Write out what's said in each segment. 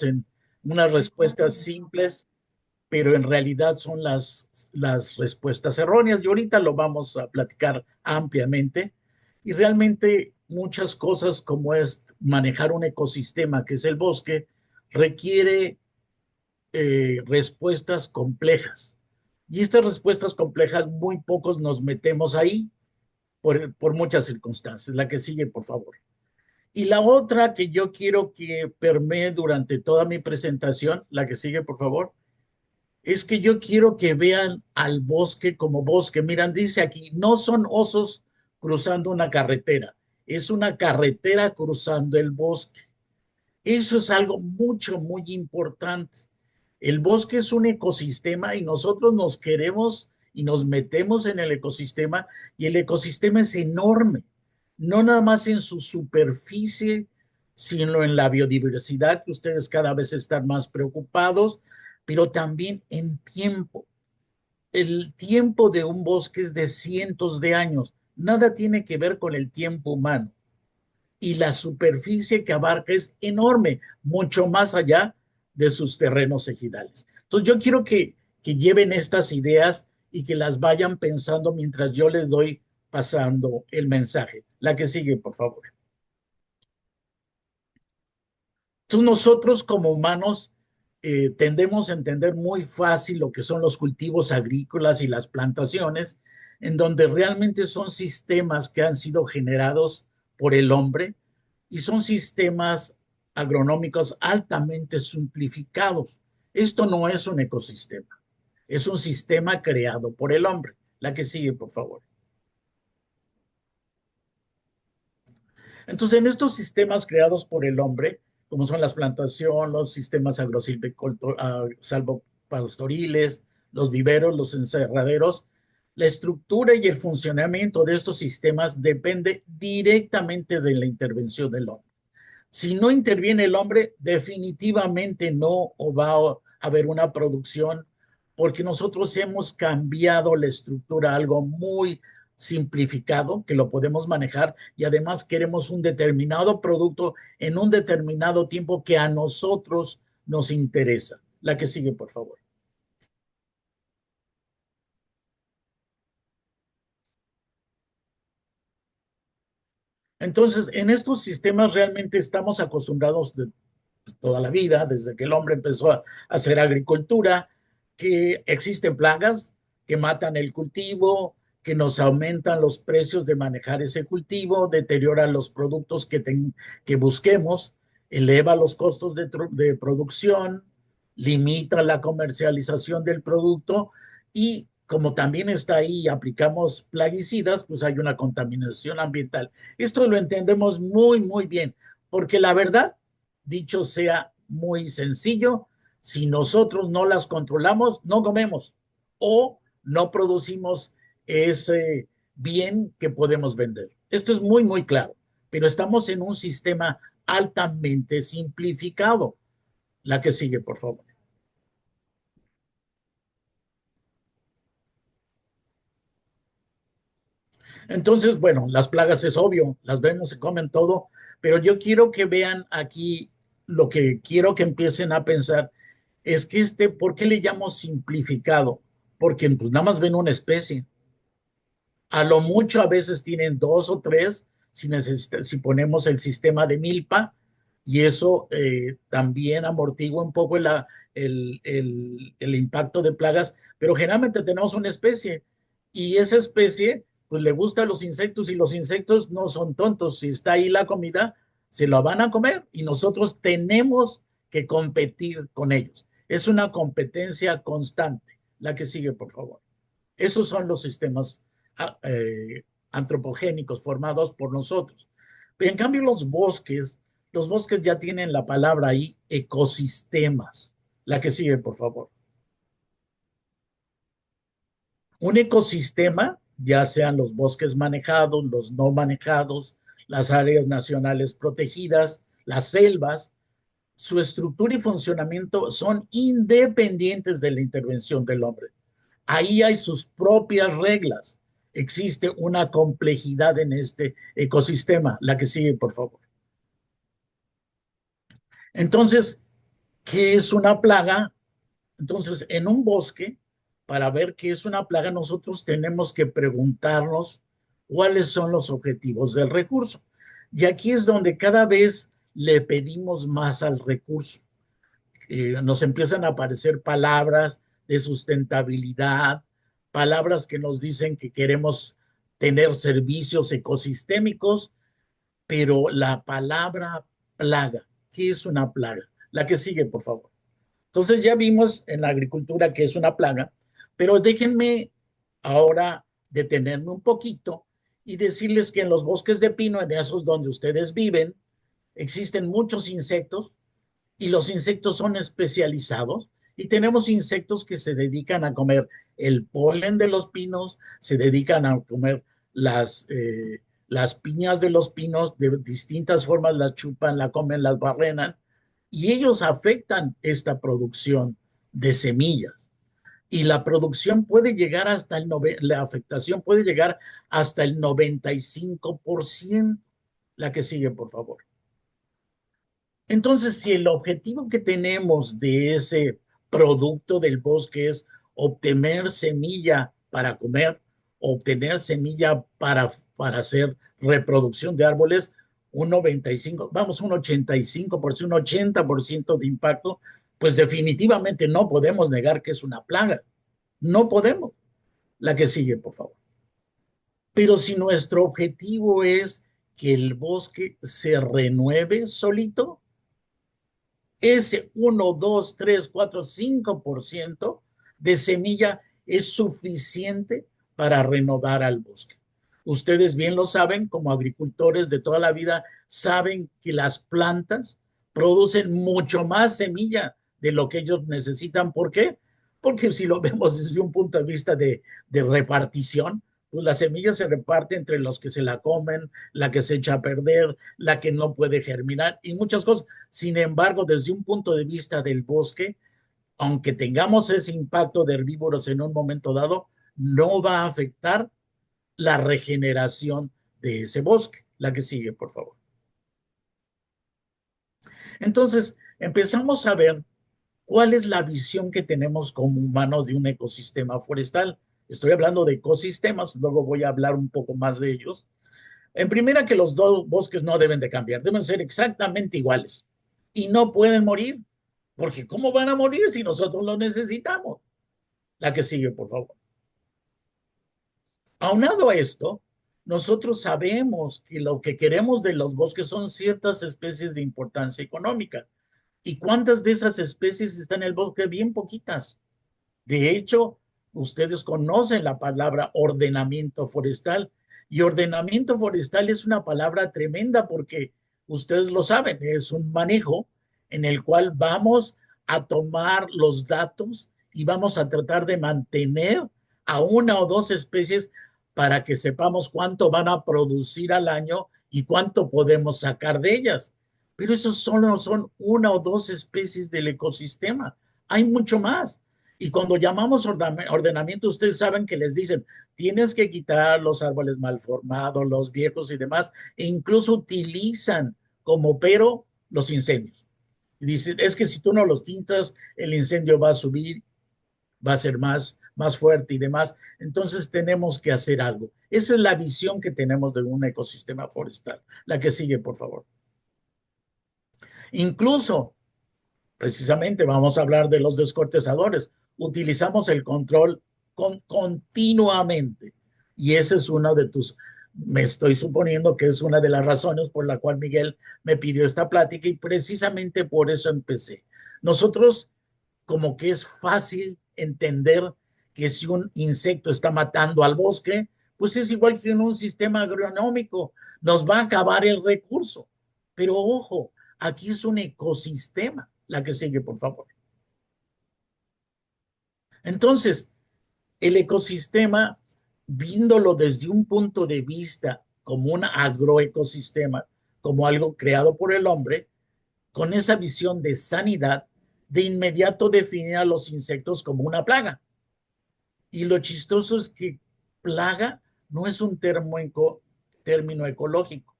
en unas respuestas simples, pero en realidad son las respuestas erróneas. Y ahorita lo vamos a platicar ampliamente. Y realmente muchas cosas como es manejar un ecosistema, que es el bosque, requiere respuestas complejas. Y estas respuestas complejas, muy pocos nos metemos ahí por muchas circunstancias. La que sigue, por favor. Y la otra que yo quiero que permee durante toda mi presentación, la que sigue, por favor, es que yo quiero que vean al bosque como bosque. Miran, dice aquí, no son osos cruzando una carretera, es una carretera cruzando el bosque. Eso es algo mucho, muy importante. El bosque es un ecosistema y nosotros nos queremos y nos metemos en el ecosistema y el ecosistema es enorme, no nada más en su superficie, sino en la biodiversidad, que ustedes cada vez están más preocupados, pero también en tiempo. El tiempo de un bosque es de cientos de años, nada tiene que ver con el tiempo humano y la superficie que abarca es enorme, mucho más allá de sus terrenos ejidales. Entonces yo quiero que lleven estas ideas y que las vayan pensando mientras yo les doy pasando el mensaje. La que sigue, por favor. Entonces nosotros como humanos tendemos a entender muy fácil lo que son los cultivos agrícolas y las plantaciones, en donde realmente son sistemas que han sido generados por el hombre y son sistemas agronómicos altamente simplificados. Esto no es un ecosistema, es un sistema creado por el hombre. La que sigue, por favor. Entonces, en estos sistemas creados por el hombre, como son las plantaciones, los sistemas salvopastoriles, los viveros, los encerraderos, la estructura y el funcionamiento de estos sistemas depende directamente de la intervención del hombre. Si no interviene el hombre, definitivamente no va a haber una producción, porque nosotros hemos cambiado la estructura a algo muy simplificado, que lo podemos manejar, y además queremos un determinado producto en un determinado tiempo que a nosotros nos interesa. La que sigue, por favor. Entonces, en estos sistemas realmente estamos acostumbrados de toda la vida, desde que el hombre empezó a hacer agricultura, que existen plagas que matan el cultivo, que nos aumentan los precios de manejar ese cultivo, deterioran los productos que busquemos, eleva los costos de producción, limita la comercialización del producto y como también está ahí, aplicamos plaguicidas, pues hay una contaminación ambiental. Esto lo entendemos muy, muy bien, porque la verdad, dicho sea muy sencillo, si nosotros no las controlamos, no comemos o no producimos ese bien que podemos vender. Esto es muy, muy claro, pero estamos en un sistema altamente simplificado. La que sigue, por favor. Entonces, bueno, las plagas es obvio, las vemos, se comen todo, pero yo quiero que vean aquí lo que quiero que empiecen a pensar es que ¿por qué le llamo simplificado? Porque pues nada más ven una especie. A lo mucho a veces tienen dos o tres si ponemos el sistema de milpa y eso también amortigua un poco el impacto de plagas, pero generalmente tenemos una especie y esa especie pues le gustan los insectos y los insectos no son tontos. Si está ahí la comida, se la van a comer y nosotros tenemos que competir con ellos. Es una competencia constante. La que sigue, por favor. Esos son los sistemas antropogénicos formados por nosotros. Pero en cambio los bosques ya tienen la palabra ahí, ecosistemas. La que sigue, por favor. Un ecosistema, ya sean los bosques manejados, los no manejados, las áreas nacionales protegidas, las selvas, su estructura y funcionamiento son independientes de la intervención del hombre. Ahí hay sus propias reglas. Existe una complejidad en este ecosistema. La que sigue, por favor. Entonces, ¿Qué es una plaga? Entonces, en un bosque, para ver qué es una plaga, nosotros tenemos que preguntarnos cuáles son los objetivos del recurso. Y aquí es donde cada vez le pedimos más al recurso. Nos empiezan a aparecer palabras de sustentabilidad, palabras que nos dicen que queremos tener servicios ecosistémicos, pero la palabra plaga, ¿qué es una plaga? La que sigue, por favor. Entonces ya vimos en la agricultura que es una plaga, pero déjenme ahora detenerme un poquito y decirles que en los bosques de pino, en esos donde ustedes viven, existen muchos insectos y los insectos son especializados y tenemos insectos que se dedican a comer el polen de los pinos, se dedican a comer las piñas de los pinos, de distintas formas las chupan, la comen, las barrenan, y ellos afectan esta producción de semillas. Y la producción puede llegar hasta la afectación puede llegar hasta el 95%. La que sigue, por favor. Entonces, si el objetivo que tenemos de ese producto del bosque es obtener semilla para comer, obtener semilla para hacer reproducción de árboles, un 95, vamos, un 85%, un 80% de impacto, pues definitivamente no podemos negar que es una plaga. No podemos. La que sigue, por favor. Pero si nuestro objetivo es que el bosque se renueve solito, ese 1, 2, 3, 4, 5% de semilla es suficiente para renovar al bosque. Ustedes bien lo saben, como agricultores de toda la vida, saben que las plantas producen mucho más semilla de lo que ellos necesitan. ¿Por qué? Porque si lo vemos desde un punto de vista de repartición, pues la semilla se reparte entre los que se la comen, la que se echa a perder, la que no puede germinar y muchas cosas. Sin embargo, desde un punto de vista del bosque, aunque tengamos ese impacto de herbívoros en un momento dado, no va a afectar la regeneración de ese bosque. La que sigue, por favor. Entonces, empezamos a ver cuál es la visión que tenemos como humanos de un ecosistema forestal. Estoy hablando de ecosistemas, luego voy a hablar un poco más de ellos. En primera, que los dos bosques no deben de cambiar, deben ser exactamente iguales y no pueden morir, porque ¿cómo van a morir si nosotros lo necesitamos? La que sigue, por favor. Aunado a esto, nosotros sabemos que lo que queremos de los bosques son ciertas especies de importancia económica. ¿Y cuántas de esas especies están en el bosque? Bien poquitas. De hecho, ustedes conocen la palabra ordenamiento forestal y ordenamiento forestal es una palabra tremenda porque ustedes lo saben, es un manejo en el cual vamos a tomar los datos y vamos a tratar de mantener a una o dos especies para que sepamos cuánto van a producir al año y cuánto podemos sacar de ellas. Pero eso solo son una o dos especies del ecosistema. Hay mucho más. Y cuando llamamos ordenamiento, ustedes saben que les dicen, tienes que quitar los árboles mal formados, los viejos y demás, e incluso utilizan como pero los incendios. Y dicen, es que si tú no los quitas, el incendio va a subir, va a ser más fuerte y demás. Entonces tenemos que hacer algo. Esa es la visión que tenemos de un ecosistema forestal. La que sigue, por favor. Incluso precisamente vamos a hablar de los descortezadores. Utilizamos el control continuamente. Y ese es uno de me estoy suponiendo que es una de las razones por la cual Miguel me pidió esta plática y precisamente por eso empecé. Nosotros como que es fácil entender que si un insecto está matando al bosque, pues es igual que en un sistema agronómico, nos va a acabar el recurso. Pero ojo, aquí es un ecosistema. La que sigue, por favor. Entonces, el ecosistema, viéndolo desde un punto de vista como un agroecosistema, como algo creado por el hombre, con esa visión de sanidad, de inmediato define a los insectos como una plaga. Y lo chistoso es que plaga no es un término ecológico.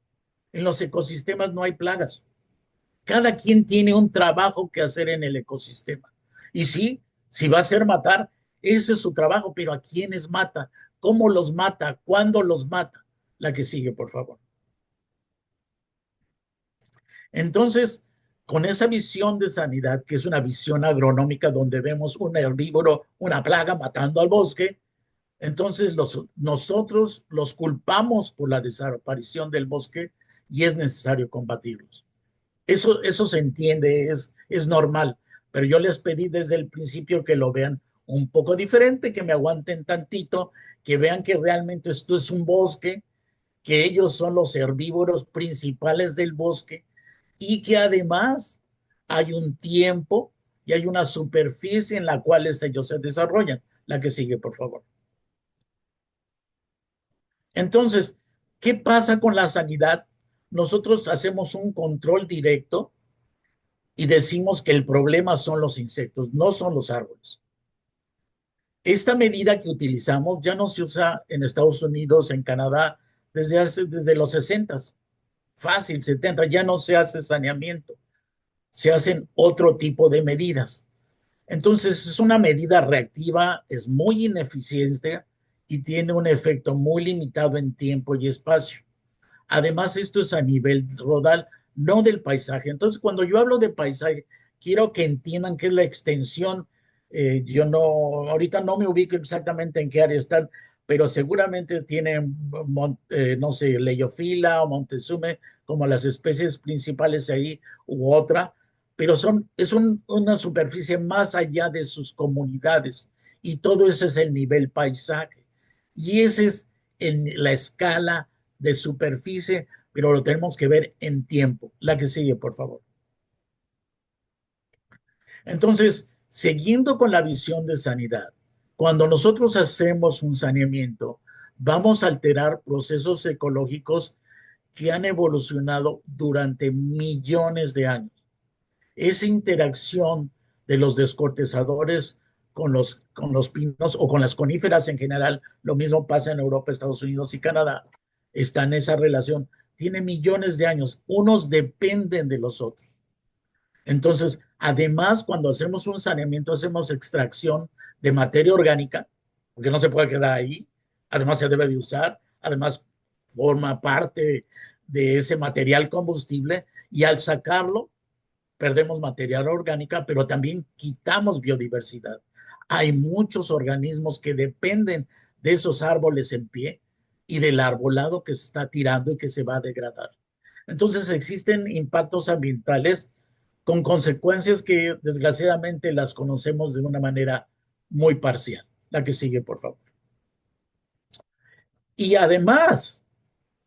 En los ecosistemas no hay plagas. Cada quien tiene un trabajo que hacer en el ecosistema. Y sí, si va a ser matar, ese es su trabajo, pero ¿a quiénes mata? ¿Cómo los mata? ¿Cuándo los mata? La que sigue, por favor. Entonces, con esa visión de sanidad, que es una visión agronómica donde vemos un herbívoro, una plaga matando al bosque, entonces nosotros los culpamos por la desaparición del bosque y es necesario combatirlos. Eso se entiende, es normal, pero yo les pedí desde el principio que lo vean un poco diferente, que me aguanten tantito, que vean que realmente esto es un bosque, que ellos son los herbívoros principales del bosque y que además hay un tiempo y hay una superficie en la cual ellos se desarrollan. La que sigue, por favor. Entonces, ¿qué pasa con la sanidad? Nosotros hacemos un control directo y decimos que el problema son los insectos, no son los árboles. Esta medida que utilizamos ya no se usa en Estados Unidos, en Canadá, desde los 60, fácil, 70, ya no se hace saneamiento, se hacen otro tipo de medidas. Entonces es una medida reactiva, es muy ineficiente y tiene un efecto muy limitado en tiempo y espacio. Además, esto es a nivel rodal, no del paisaje. Entonces, cuando yo hablo de paisaje, quiero que entiendan qué es la extensión. Yo no, ahorita no me ubico exactamente en qué área están, pero seguramente tienen, no sé, Leiofila o Montezume como las especies principales ahí u otra, pero una superficie más allá de sus comunidades y todo ese es el nivel paisaje. Y ese es la escala de superficie, pero lo tenemos que ver en tiempo. La que sigue, por favor. Entonces, siguiendo con la visión de sanidad, cuando nosotros hacemos un saneamiento, vamos a alterar procesos ecológicos que han evolucionado durante millones de años. Esa interacción de los descortezadores con los pinos o con las coníferas en general, lo mismo pasa en Europa, Estados Unidos y Canadá, está en esa relación. Tiene millones de años, unos dependen de los otros. Entonces, además, cuando hacemos un saneamiento, hacemos extracción de materia orgánica, porque no se puede quedar ahí, además se debe de usar, además forma parte de ese material combustible y al sacarlo perdemos material orgánica, pero también quitamos biodiversidad. Hay muchos organismos que dependen de esos árboles en pie y del arbolado que se está tirando y que se va a degradar. Entonces existen impactos ambientales con consecuencias que desgraciadamente las conocemos de una manera muy parcial. La que sigue, por favor. Y además,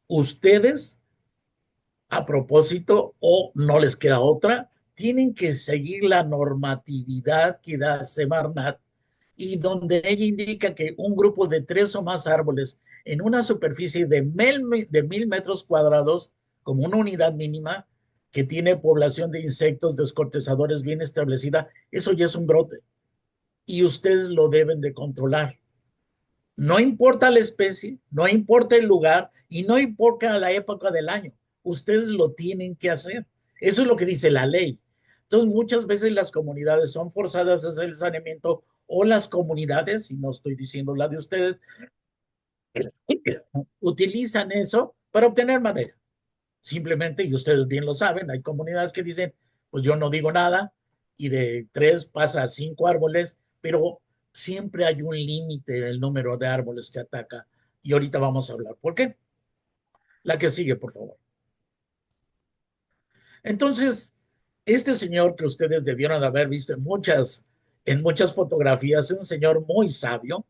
ustedes a propósito o no les queda otra, tienen que seguir la normatividad que da Semarnat y donde ella indica que un grupo de 3 o más árboles en una superficie de 1,000 metros cuadrados como una unidad mínima que tiene población de insectos descortezadores bien establecida, eso ya es un brote y ustedes lo deben de controlar. No importa la especie, no importa el lugar y no importa la época del año. Ustedes lo tienen que hacer. Eso es lo que dice la ley. Entonces, muchas veces las comunidades son forzadas a hacer el saneamiento o las comunidades, y no estoy diciendo la de ustedes, utilizan eso para obtener madera. Simplemente, y ustedes bien lo saben, hay comunidades que dicen, pues yo no digo nada, y de 3 pasa a 5 árboles, pero siempre hay un límite del número de árboles que ataca. Y ahorita vamos a hablar. ¿Por qué? La que sigue, por favor. Entonces, este señor que ustedes debieron de haber visto en muchas fotografías, un señor muy sabio,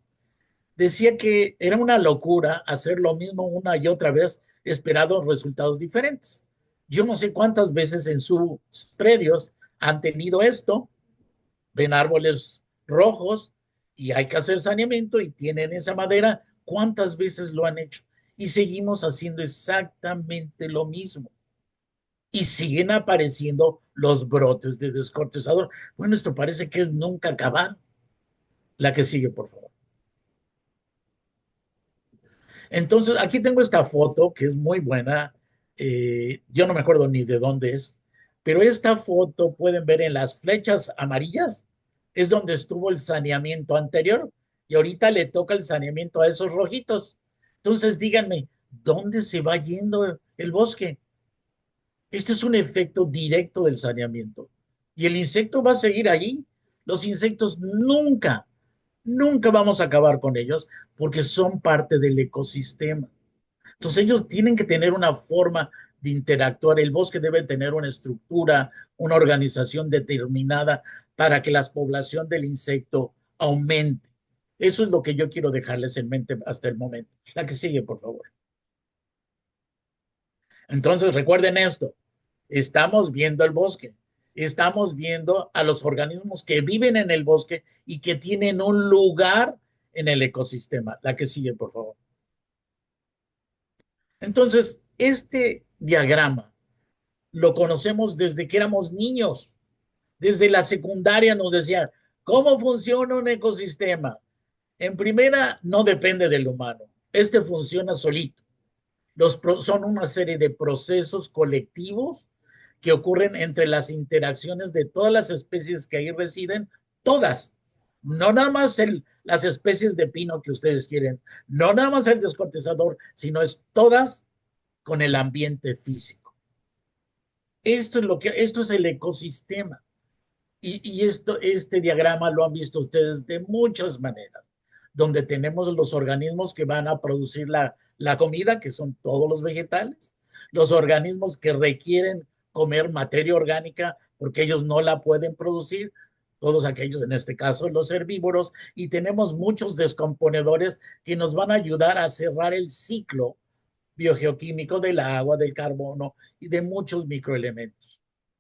decía que era una locura hacer lo mismo una y otra vez, esperando resultados diferentes. Yo no sé cuántas veces en sus predios han tenido esto, ven árboles rojos y hay que hacer saneamiento y tienen esa madera, ¿cuántas veces lo han hecho? Y seguimos haciendo exactamente lo mismo. Y siguen apareciendo los brotes de descortezador. Bueno, esto parece que es nunca acabar. La que sigue, por favor. Entonces, aquí tengo esta foto que es muy buena. Yo no me acuerdo ni de dónde es, Pero esta foto pueden ver en las flechas amarillas, es donde estuvo el saneamiento anterior y ahorita le toca el saneamiento a esos rojitos. Entonces díganme, ¿dónde se va yendo el bosque? Este es un efecto directo del saneamiento. Y el insecto va a seguir allí. Los insectos nunca vamos a acabar con ellos porque son parte del ecosistema. Entonces ellos tienen que tener una forma de interactuar. El bosque debe tener una estructura, una organización determinada para que la población del insecto aumente. Eso es lo que yo quiero dejarles en mente hasta el momento. La que sigue, por favor. Entonces recuerden esto, estamos viendo el bosque, estamos viendo a los organismos que viven en el bosque y que tienen un lugar en el ecosistema. La que sigue, por favor. Entonces, este diagrama lo conocemos desde que éramos niños. Desde la secundaria nos decían, ¿cómo funciona un ecosistema? En primera, no depende del humano. Este funciona solito. Son una serie de procesos colectivos que ocurren entre las interacciones de todas las especies que ahí residen, todas. No nada más las especies de pino que ustedes quieren, no nada más el descortezador, sino es todas con el ambiente físico. Esto es el ecosistema. Este diagrama lo han visto ustedes de muchas maneras, donde tenemos los organismos que van a producir la comida, que son todos los vegetales, los organismos que requieren comer materia orgánica porque ellos no la pueden producir, todos aquellos, en este caso, los herbívoros, y tenemos muchos descomponedores que nos van a ayudar a cerrar el ciclo biogeoquímico del agua, del carbono y de muchos microelementos.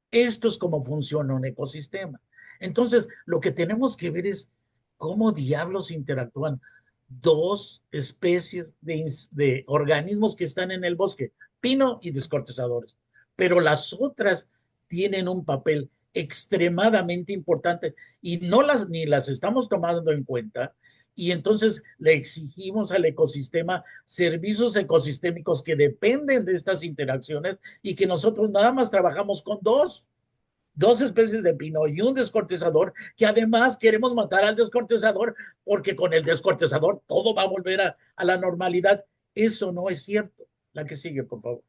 Esto es cómo funciona un ecosistema. Entonces, lo que tenemos que ver es cómo diablos interactúan dos especies de organismos que están en el bosque, pino y descortezadores, pero las otras tienen un papel extremadamente importante y ni las estamos tomando en cuenta y entonces le exigimos al ecosistema servicios ecosistémicos que dependen de estas interacciones y que nosotros nada más trabajamos con dos especies de pino y un descortezador, que además queremos matar al descortezador porque con el descortezador todo va a volver a la normalidad. Eso no es cierto. La que sigue, por favor.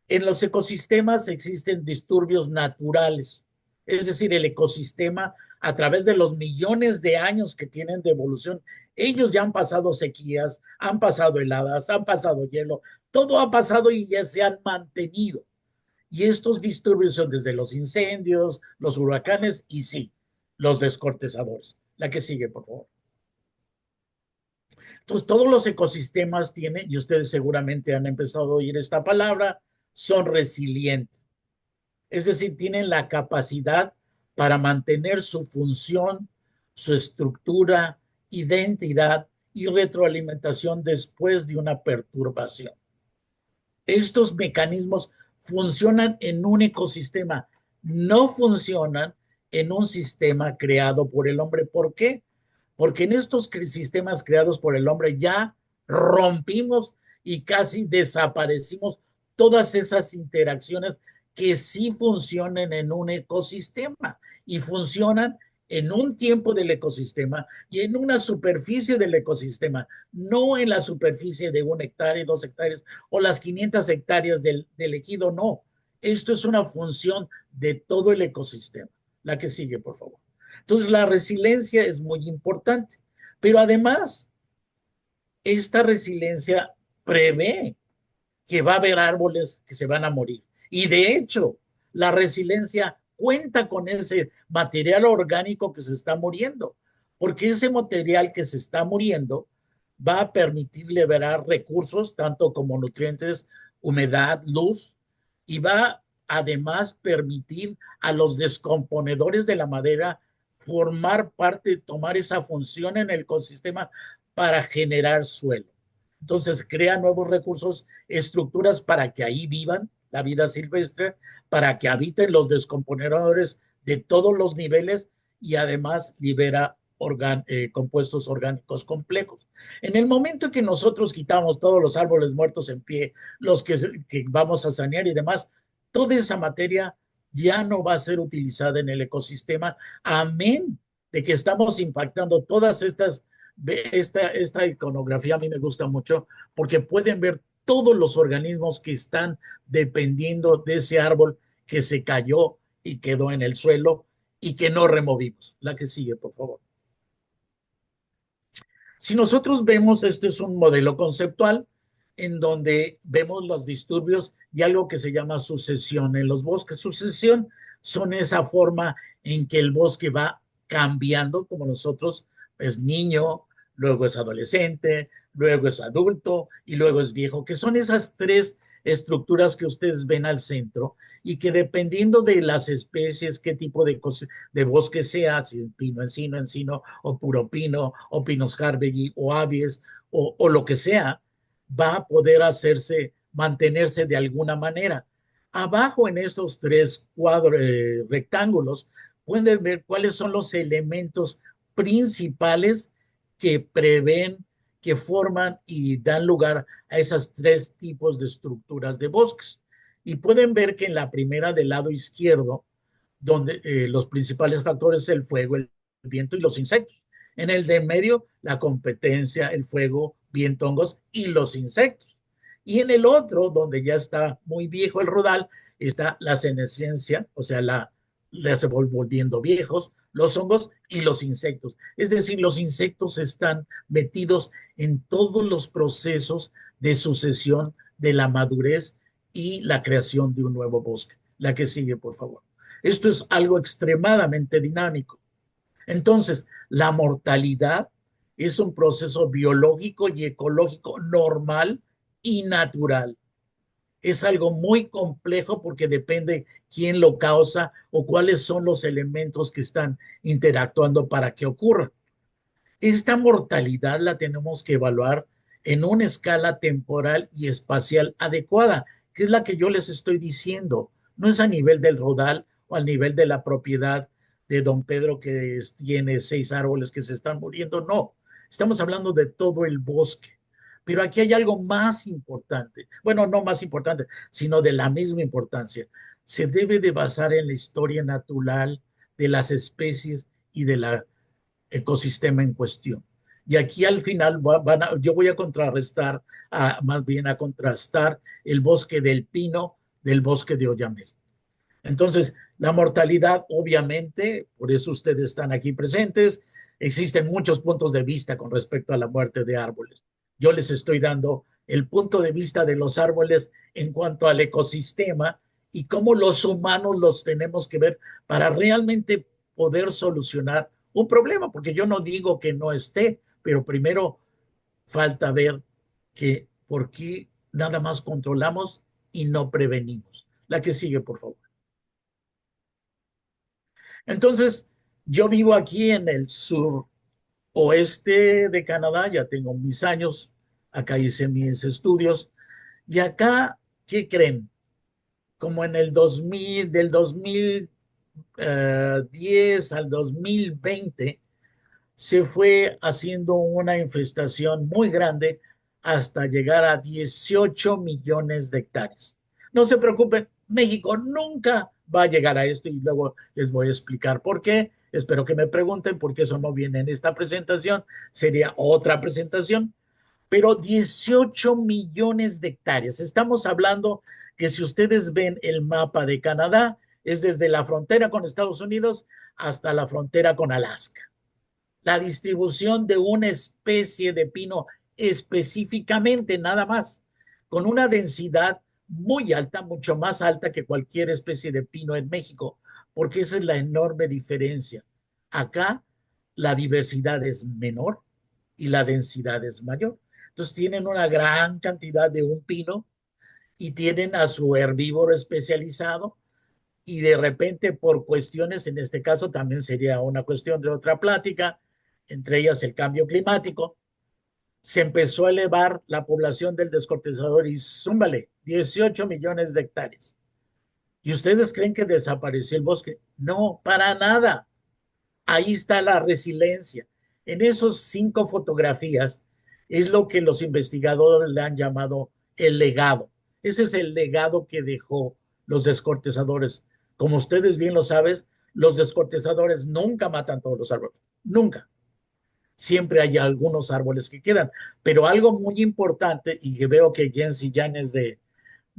En los ecosistemas existen disturbios naturales, es decir, el ecosistema a través de los millones de años que tienen de evolución, ellos ya han pasado sequías, han pasado heladas, han pasado hielo, todo ha pasado y ya se han mantenido. Y estos disturbios son desde los incendios, los huracanes y sí, los descortezadores. La que sigue, por favor. Entonces, todos los ecosistemas tienen, y ustedes seguramente han empezado a oír esta palabra, son resilientes. Es decir, tienen la capacidad para mantener su función, su estructura, identidad y retroalimentación después de una perturbación. Estos mecanismos funcionan en un ecosistema, no funcionan en un sistema creado por el hombre. ¿Por qué? Porque en estos sistemas creados por el hombre ya rompimos y casi desaparecimos todas esas interacciones que sí funcionan en un ecosistema y funcionan en un tiempo del ecosistema y en una superficie del ecosistema, no en la superficie de 1 hectárea, 2 hectáreas o las 500 hectáreas del ejido, no. Esto es una función de todo el ecosistema. La que sigue, por favor. Entonces, la resiliencia es muy importante, pero además, esta resiliencia prevé que va a haber árboles que se van a morir. Y de hecho, la resiliencia cuenta con ese material orgánico que se está muriendo, porque ese material que se está muriendo va a permitir liberar recursos, tanto como nutrientes, humedad, luz, y va además permitir a los descomponedores de la madera formar parte, tomar esa función en el ecosistema para generar suelo. Entonces crea nuevos recursos, estructuras para que ahí vivan la vida silvestre, para que habiten los descomponedores de todos los niveles y además libera compuestos orgánicos complejos. En el momento en que nosotros quitamos todos los árboles muertos en pie, los que vamos a sanear y demás, toda esa materia ya no va a ser utilizada en el ecosistema, amén de que estamos impactando todas esta iconografía a mí me gusta mucho porque pueden ver todos los organismos que están dependiendo de ese árbol que se cayó y quedó en el suelo y que no removimos. La que sigue, por favor. Si nosotros vemos, este es un modelo conceptual en donde vemos los disturbios y algo que se llama sucesión en los bosques. Sucesión son esa forma en que el bosque va cambiando, como nosotros, es niño, luego es adolescente, luego es adulto y luego es viejo, que son esas tres estructuras que ustedes ven al centro y que dependiendo de las especies, qué tipo de bosque sea, si pino, encino o puro pino o pinos Harvey o abies o lo que sea, va a poder mantenerse de alguna manera. Abajo en estos tres rectángulos pueden ver cuáles son los elementos principales que prevén, que forman y dan lugar a esos tres tipos de estructuras de bosques. Y pueden ver que en la primera del lado izquierdo, donde los principales factores es el fuego, el viento y los insectos. En el de en medio, la competencia, el fuego, viento, hongos y los insectos. Y en el otro, donde ya está muy viejo el rodal, está la senescencia, o sea, la se volviendo viejos, los hongos y los insectos. Es decir, los insectos están metidos en todos los procesos de sucesión de la madurez y la creación de un nuevo bosque. La que sigue, por favor. Esto es algo extremadamente dinámico. Entonces, la mortalidad es un proceso biológico y ecológico normal y natural. Es algo muy complejo porque depende quién lo causa o cuáles son los elementos que están interactuando para que ocurra. Esta mortalidad la tenemos que evaluar en una escala temporal y espacial adecuada, que es la que yo les estoy diciendo. No es a nivel del rodal o al nivel de la propiedad de don Pedro que tiene 6 árboles que se están muriendo, no. Estamos hablando de todo el bosque. Pero aquí hay algo más importante. Bueno, no más importante, sino de la misma importancia. Se debe de basar en la historia natural de las especies y de la ecosistema en cuestión. Y aquí al final yo voy a contrarrestar, más bien a contrastar el bosque del pino del bosque de Oyamel. Entonces, la mortalidad, obviamente, por eso ustedes están aquí presentes, existen muchos puntos de vista con respecto a la muerte de árboles. Yo les estoy dando el punto de vista de los árboles en cuanto al ecosistema y cómo los humanos los tenemos que ver para realmente poder solucionar un problema, porque yo no digo que no esté, pero primero falta ver que por qué nada más controlamos y no prevenimos. La que sigue, por favor. Entonces, yo vivo aquí en el sur oeste de Canadá, ya tengo mis años, acá hice mis estudios, y acá, ¿qué creen? Como en el 2000, del 2010 al 2020, se fue haciendo una infestación muy grande hasta llegar a 18 millones de hectáreas. No se preocupen, México nunca va a llegar a esto y luego les voy a explicar por qué. Espero que me pregunten porque eso no viene en esta presentación, sería otra presentación, pero 18 millones de hectáreas. Estamos hablando que si ustedes ven el mapa de Canadá, es desde la frontera con Estados Unidos hasta la frontera con Alaska. La distribución de una especie de pino específicamente nada más, con una densidad muy alta, mucho más alta que cualquier especie de pino en México, porque esa es la enorme diferencia. Acá la diversidad es menor y la densidad es mayor. Entonces tienen una gran cantidad de un pino y tienen a su herbívoro especializado y de repente por cuestiones, en este caso también sería una cuestión de otra plática, entre ellas el cambio climático, se empezó a elevar la población del descortezador y zúmbale, 18 millones de hectáreas. ¿Y ustedes creen que desapareció el bosque? No, para nada. Ahí está la resiliencia. En esos 5 fotografías es lo que los investigadores le han llamado el legado. Ese es el legado que dejó los descortezadores. Como ustedes bien lo saben, los descortezadores nunca matan todos los árboles, nunca. Siempre hay algunos árboles que quedan, pero algo muy importante, y que veo que Jens y Janes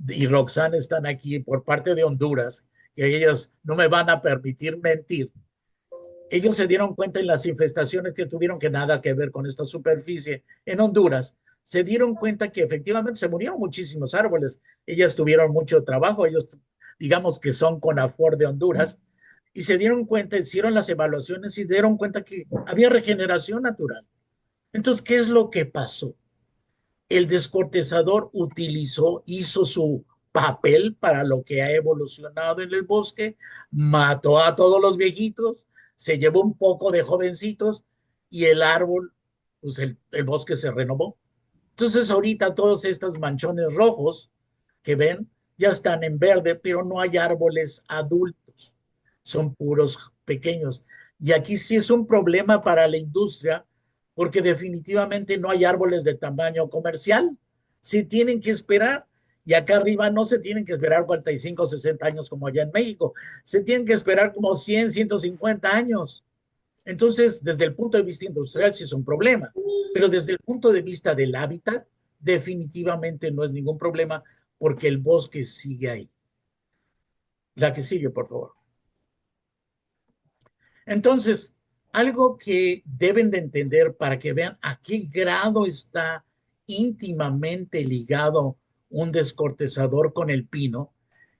y Roxanne están aquí por parte de Honduras, que ellos no me van a permitir mentir. Ellos se dieron cuenta en las infestaciones que tuvieron que nada que ver con esta superficie en Honduras, se dieron cuenta que efectivamente se murieron muchísimos árboles. Ellas tuvieron mucho trabajo, ellos digamos que son CONAFOR de Honduras, y se dieron cuenta, hicieron las evaluaciones y dieron cuenta que había regeneración natural. Entonces, ¿qué es lo que pasó? El descortezador utilizó, hizo su papel para lo que ha evolucionado en el bosque, mató a todos los viejitos, se llevó un poco de jovencitos y el árbol, pues el bosque se renovó. Entonces ahorita todos estos manchones rojos que ven ya están en verde, pero no hay árboles adultos, son puros pequeños. Y aquí sí es un problema para la industria porque definitivamente no hay árboles de tamaño comercial. Se tienen que esperar y acá arriba no se tienen que esperar 45 o 60 años como allá en México, se tienen que esperar como 100, 150 años. Entonces, desde el punto de vista industrial sí es un problema, pero desde el punto de vista del hábitat, definitivamente no es ningún problema porque el bosque sigue ahí. La que sigue, por favor. Entonces, algo que deben de entender para que vean a qué grado está íntimamente ligado un descortezador con el pino,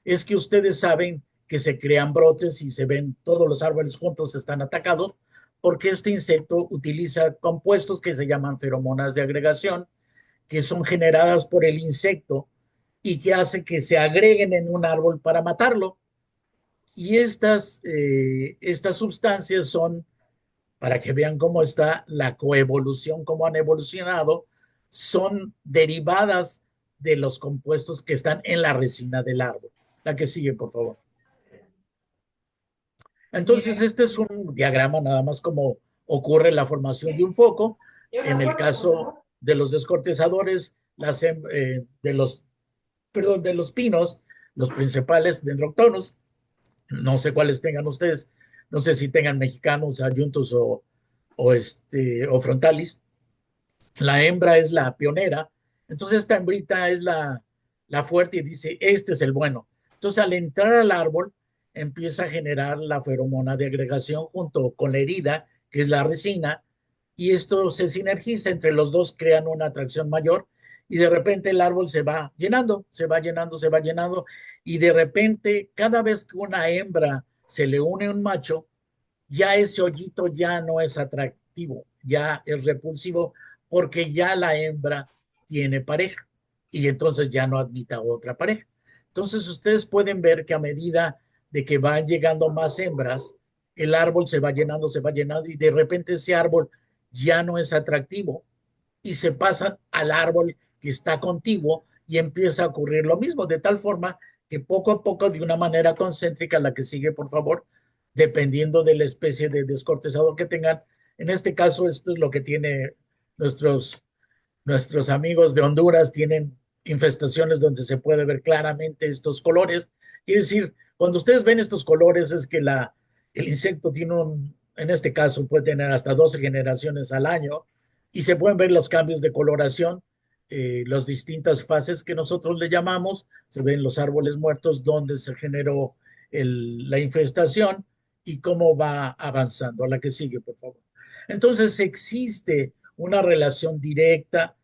es que ustedes saben que se crean brotes y se ven todos los árboles juntos están atacados porque este insecto utiliza compuestos que se llaman feromonas de agregación, que son generadas por el insecto y que hace que se agreguen en un árbol para matarlo. Y estas sustancias son, para que vean cómo está la coevolución, cómo han evolucionado, son derivadas de los compuestos que están en la resina del árbol. La que sigue, por favor. Entonces, este es un diagrama nada más como ocurre la formación de un foco. En el caso de los descortezadores, de los pinos, los principales dendroctonos, no sé cuáles tengan ustedes, no sé si tengan mexicanos, adjuntos o frontalis. La hembra es la pionera, entonces esta hembrita es la fuerte y dice, este es el bueno. Entonces al entrar al árbol, empieza a generar la feromona de agregación junto con la herida, que es la resina, y esto se sinergiza entre los dos, crean una atracción mayor, y de repente el árbol se va llenando, se va llenando, se va llenando, y de repente cada vez que una hembra se le une a un macho, ya ese hoyito ya no es atractivo, ya es repulsivo, porque ya la hembra tiene pareja y entonces ya no admite a otra pareja. Entonces ustedes pueden ver que a medida de que van llegando más hembras, el árbol se va llenando y de repente ese árbol ya no es atractivo y se pasan al árbol que está contiguo y empieza a ocurrir lo mismo, de tal forma que poco a poco, de una manera concéntrica, la que sigue, por favor, dependiendo de la especie de descortezador que tengan. En este caso, esto es lo que tiene nuestros, nuestros amigos de Honduras, tienen infestaciones donde se puede ver claramente estos colores. Quiere decir, cuando ustedes ven estos colores es que el insecto tiene en este caso puede tener hasta 12 generaciones al año y se pueden ver los cambios de coloración, las distintas fases que nosotros le llamamos, se ven los árboles muertos donde se generó la infestación y cómo va avanzando. A la que sigue, por favor. Entonces existe una relación directa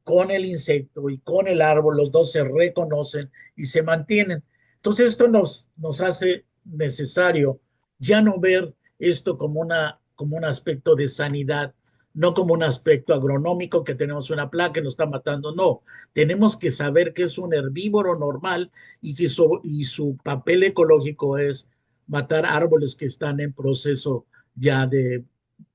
con el insecto y con el árbol, los dos se reconocen y se mantienen. Entonces esto nos hace necesario ya no ver esto como un aspecto de sanidad, no como un aspecto agronómico que tenemos una plaga que nos está matando, no, tenemos que saber que es un herbívoro normal y que su papel ecológico es matar árboles que están en proceso ya de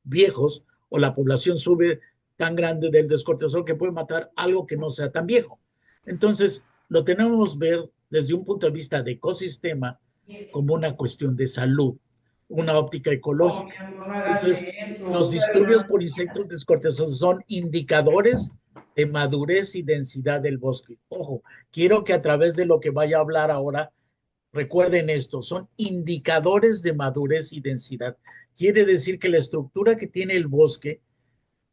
viejos o la población sube tan grande del descortezador que puede matar algo que no sea tan viejo. Entonces, lo tenemos que ver desde un punto de vista de ecosistema como una cuestión de salud, una óptica Oh, ecológica. mira, no hagas Entonces, los eso, disturbios Fernando. por insectos descortezados son indicadores de madurez y densidad del bosque. Ojo, quiero que a través de lo que vaya a hablar ahora, recuerden esto, son indicadores de madurez y densidad. Quiere decir que la estructura que tiene el bosque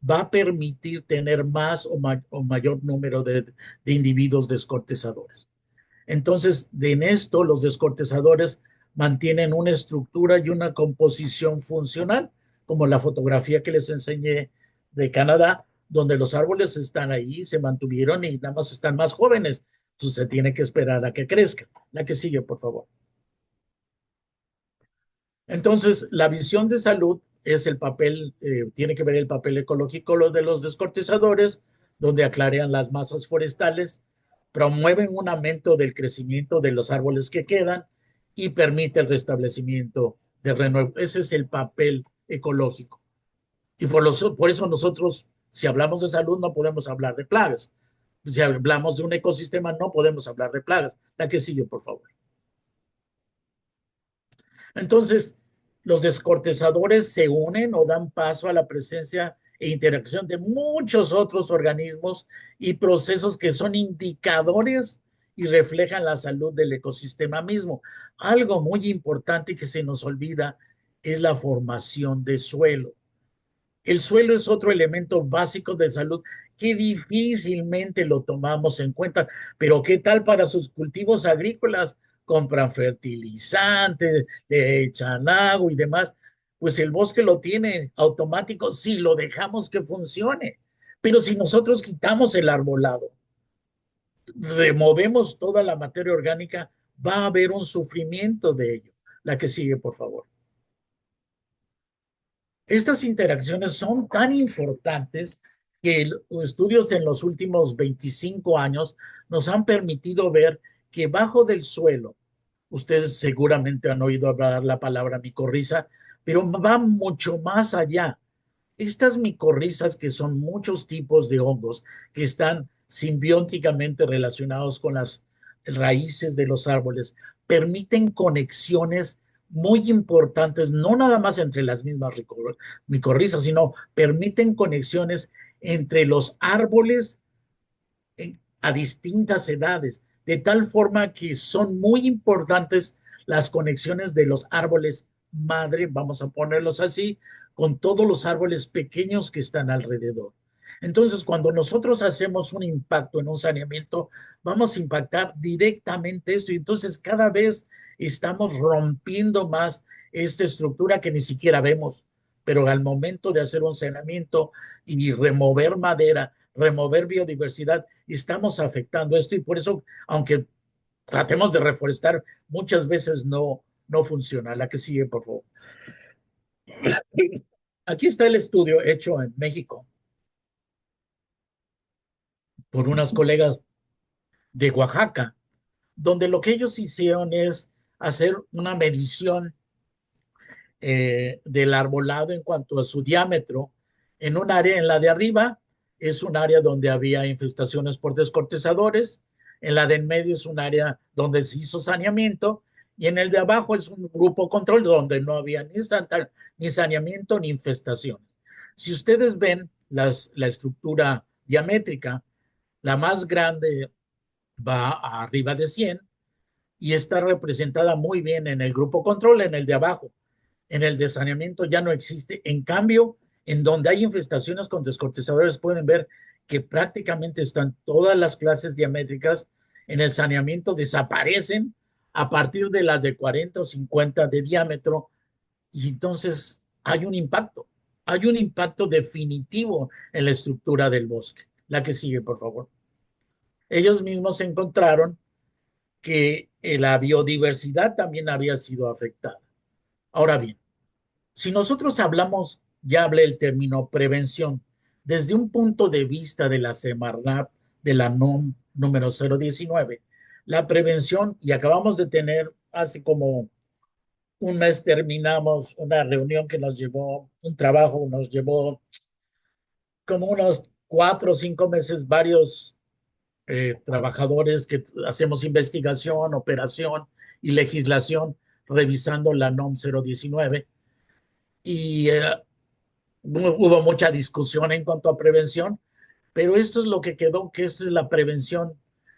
va a permitir tener más o mayor número de individuos descortezadores. Entonces, en esto, los descortezadores mantienen una estructura y una composición funcional, como la fotografía que les enseñé de Canadá, donde los árboles están ahí, se mantuvieron y nada más están más jóvenes. Entonces, se tiene que esperar a que crezcan. La que sigue, por favor. Entonces, la visión de salud es el papel, tiene que ver el papel ecológico lo de los descortezadores, donde aclarean las masas forestales, promueven un aumento del crecimiento de los árboles que quedan y permite el restablecimiento de renuevo. Ese es el papel ecológico. Y por eso nosotros, si hablamos de salud, no podemos hablar de plagas. Si hablamos de un ecosistema, no podemos hablar de plagas. La que sigue, por favor. Entonces, los descortezadores se unen o dan paso a la presencia e interacción de muchos otros organismos y procesos que son indicadores y reflejan la salud del ecosistema mismo. Algo muy importante que se nos olvida es la formación de suelo. El suelo es otro elemento básico de salud que difícilmente lo tomamos en cuenta, pero ¿qué tal para sus cultivos agrícolas? Compran fertilizantes, le echan agua y demás. Pues el bosque lo tiene automático si lo dejamos que funcione. Pero si nosotros quitamos el arbolado, removemos toda la materia orgánica, va a haber un sufrimiento de ello. La que sigue, por favor. Estas interacciones son tan importantes que estudios en los últimos 25 años nos han permitido ver que bajo del suelo, ustedes seguramente han oído hablar la palabra micorriza, pero va mucho más allá. Estas micorrizas, que son muchos tipos de hongos que están simbióticamente relacionados con las raíces de los árboles, permiten conexiones muy importantes, no nada más entre las mismas micorrizas, sino permiten conexiones entre los árboles a distintas edades, de tal forma que son muy importantes las conexiones de los árboles madre, vamos a ponerlos así, con todos los árboles pequeños que están alrededor. Entonces, cuando nosotros hacemos un impacto en un saneamiento, vamos a impactar directamente esto y entonces cada vez estamos rompiendo más esta estructura que ni siquiera vemos, pero al momento de hacer un saneamiento y remover madera, remover biodiversidad, estamos afectando esto y por eso, aunque tratemos de reforestar, muchas veces no funciona. La que sigue, por favor. Aquí está el estudio hecho en México por unas colegas de Oaxaca, donde lo que ellos hicieron es hacer una medición del arbolado en cuanto a su diámetro en un área, en la de arriba es un área donde había infestaciones por descortezadores, en la de en medio es un área donde se hizo saneamiento y en el de abajo es un grupo control donde no había ni saneamiento ni infestaciones. Si ustedes ven la estructura diamétrica, la más grande va arriba de 100 y está representada muy bien en el grupo control, en el de abajo. En el de saneamiento ya no existe. En cambio, en donde hay infestaciones con descortezadores, pueden ver que prácticamente están todas las clases diamétricas. En el saneamiento desaparecen a partir de las de 40 o 50 de diámetro y entonces hay un impacto definitivo en la estructura del bosque. La que sigue, por favor. Ellos mismos encontraron que la biodiversidad también había sido afectada. Ahora bien, si nosotros hablamos, ya hablé el término prevención, desde un punto de vista de la Semarnat, de la NOM número 019, la prevención, y acabamos de tener hace como un mes terminamos una reunión que nos llevó, un trabajo, nos llevó como unos 4 o 5 meses, varios trabajadores que hacemos investigación, operación y legislación revisando la NOM 019 y hubo mucha discusión en cuanto a prevención, pero esto es lo que quedó, que esto es la prevención,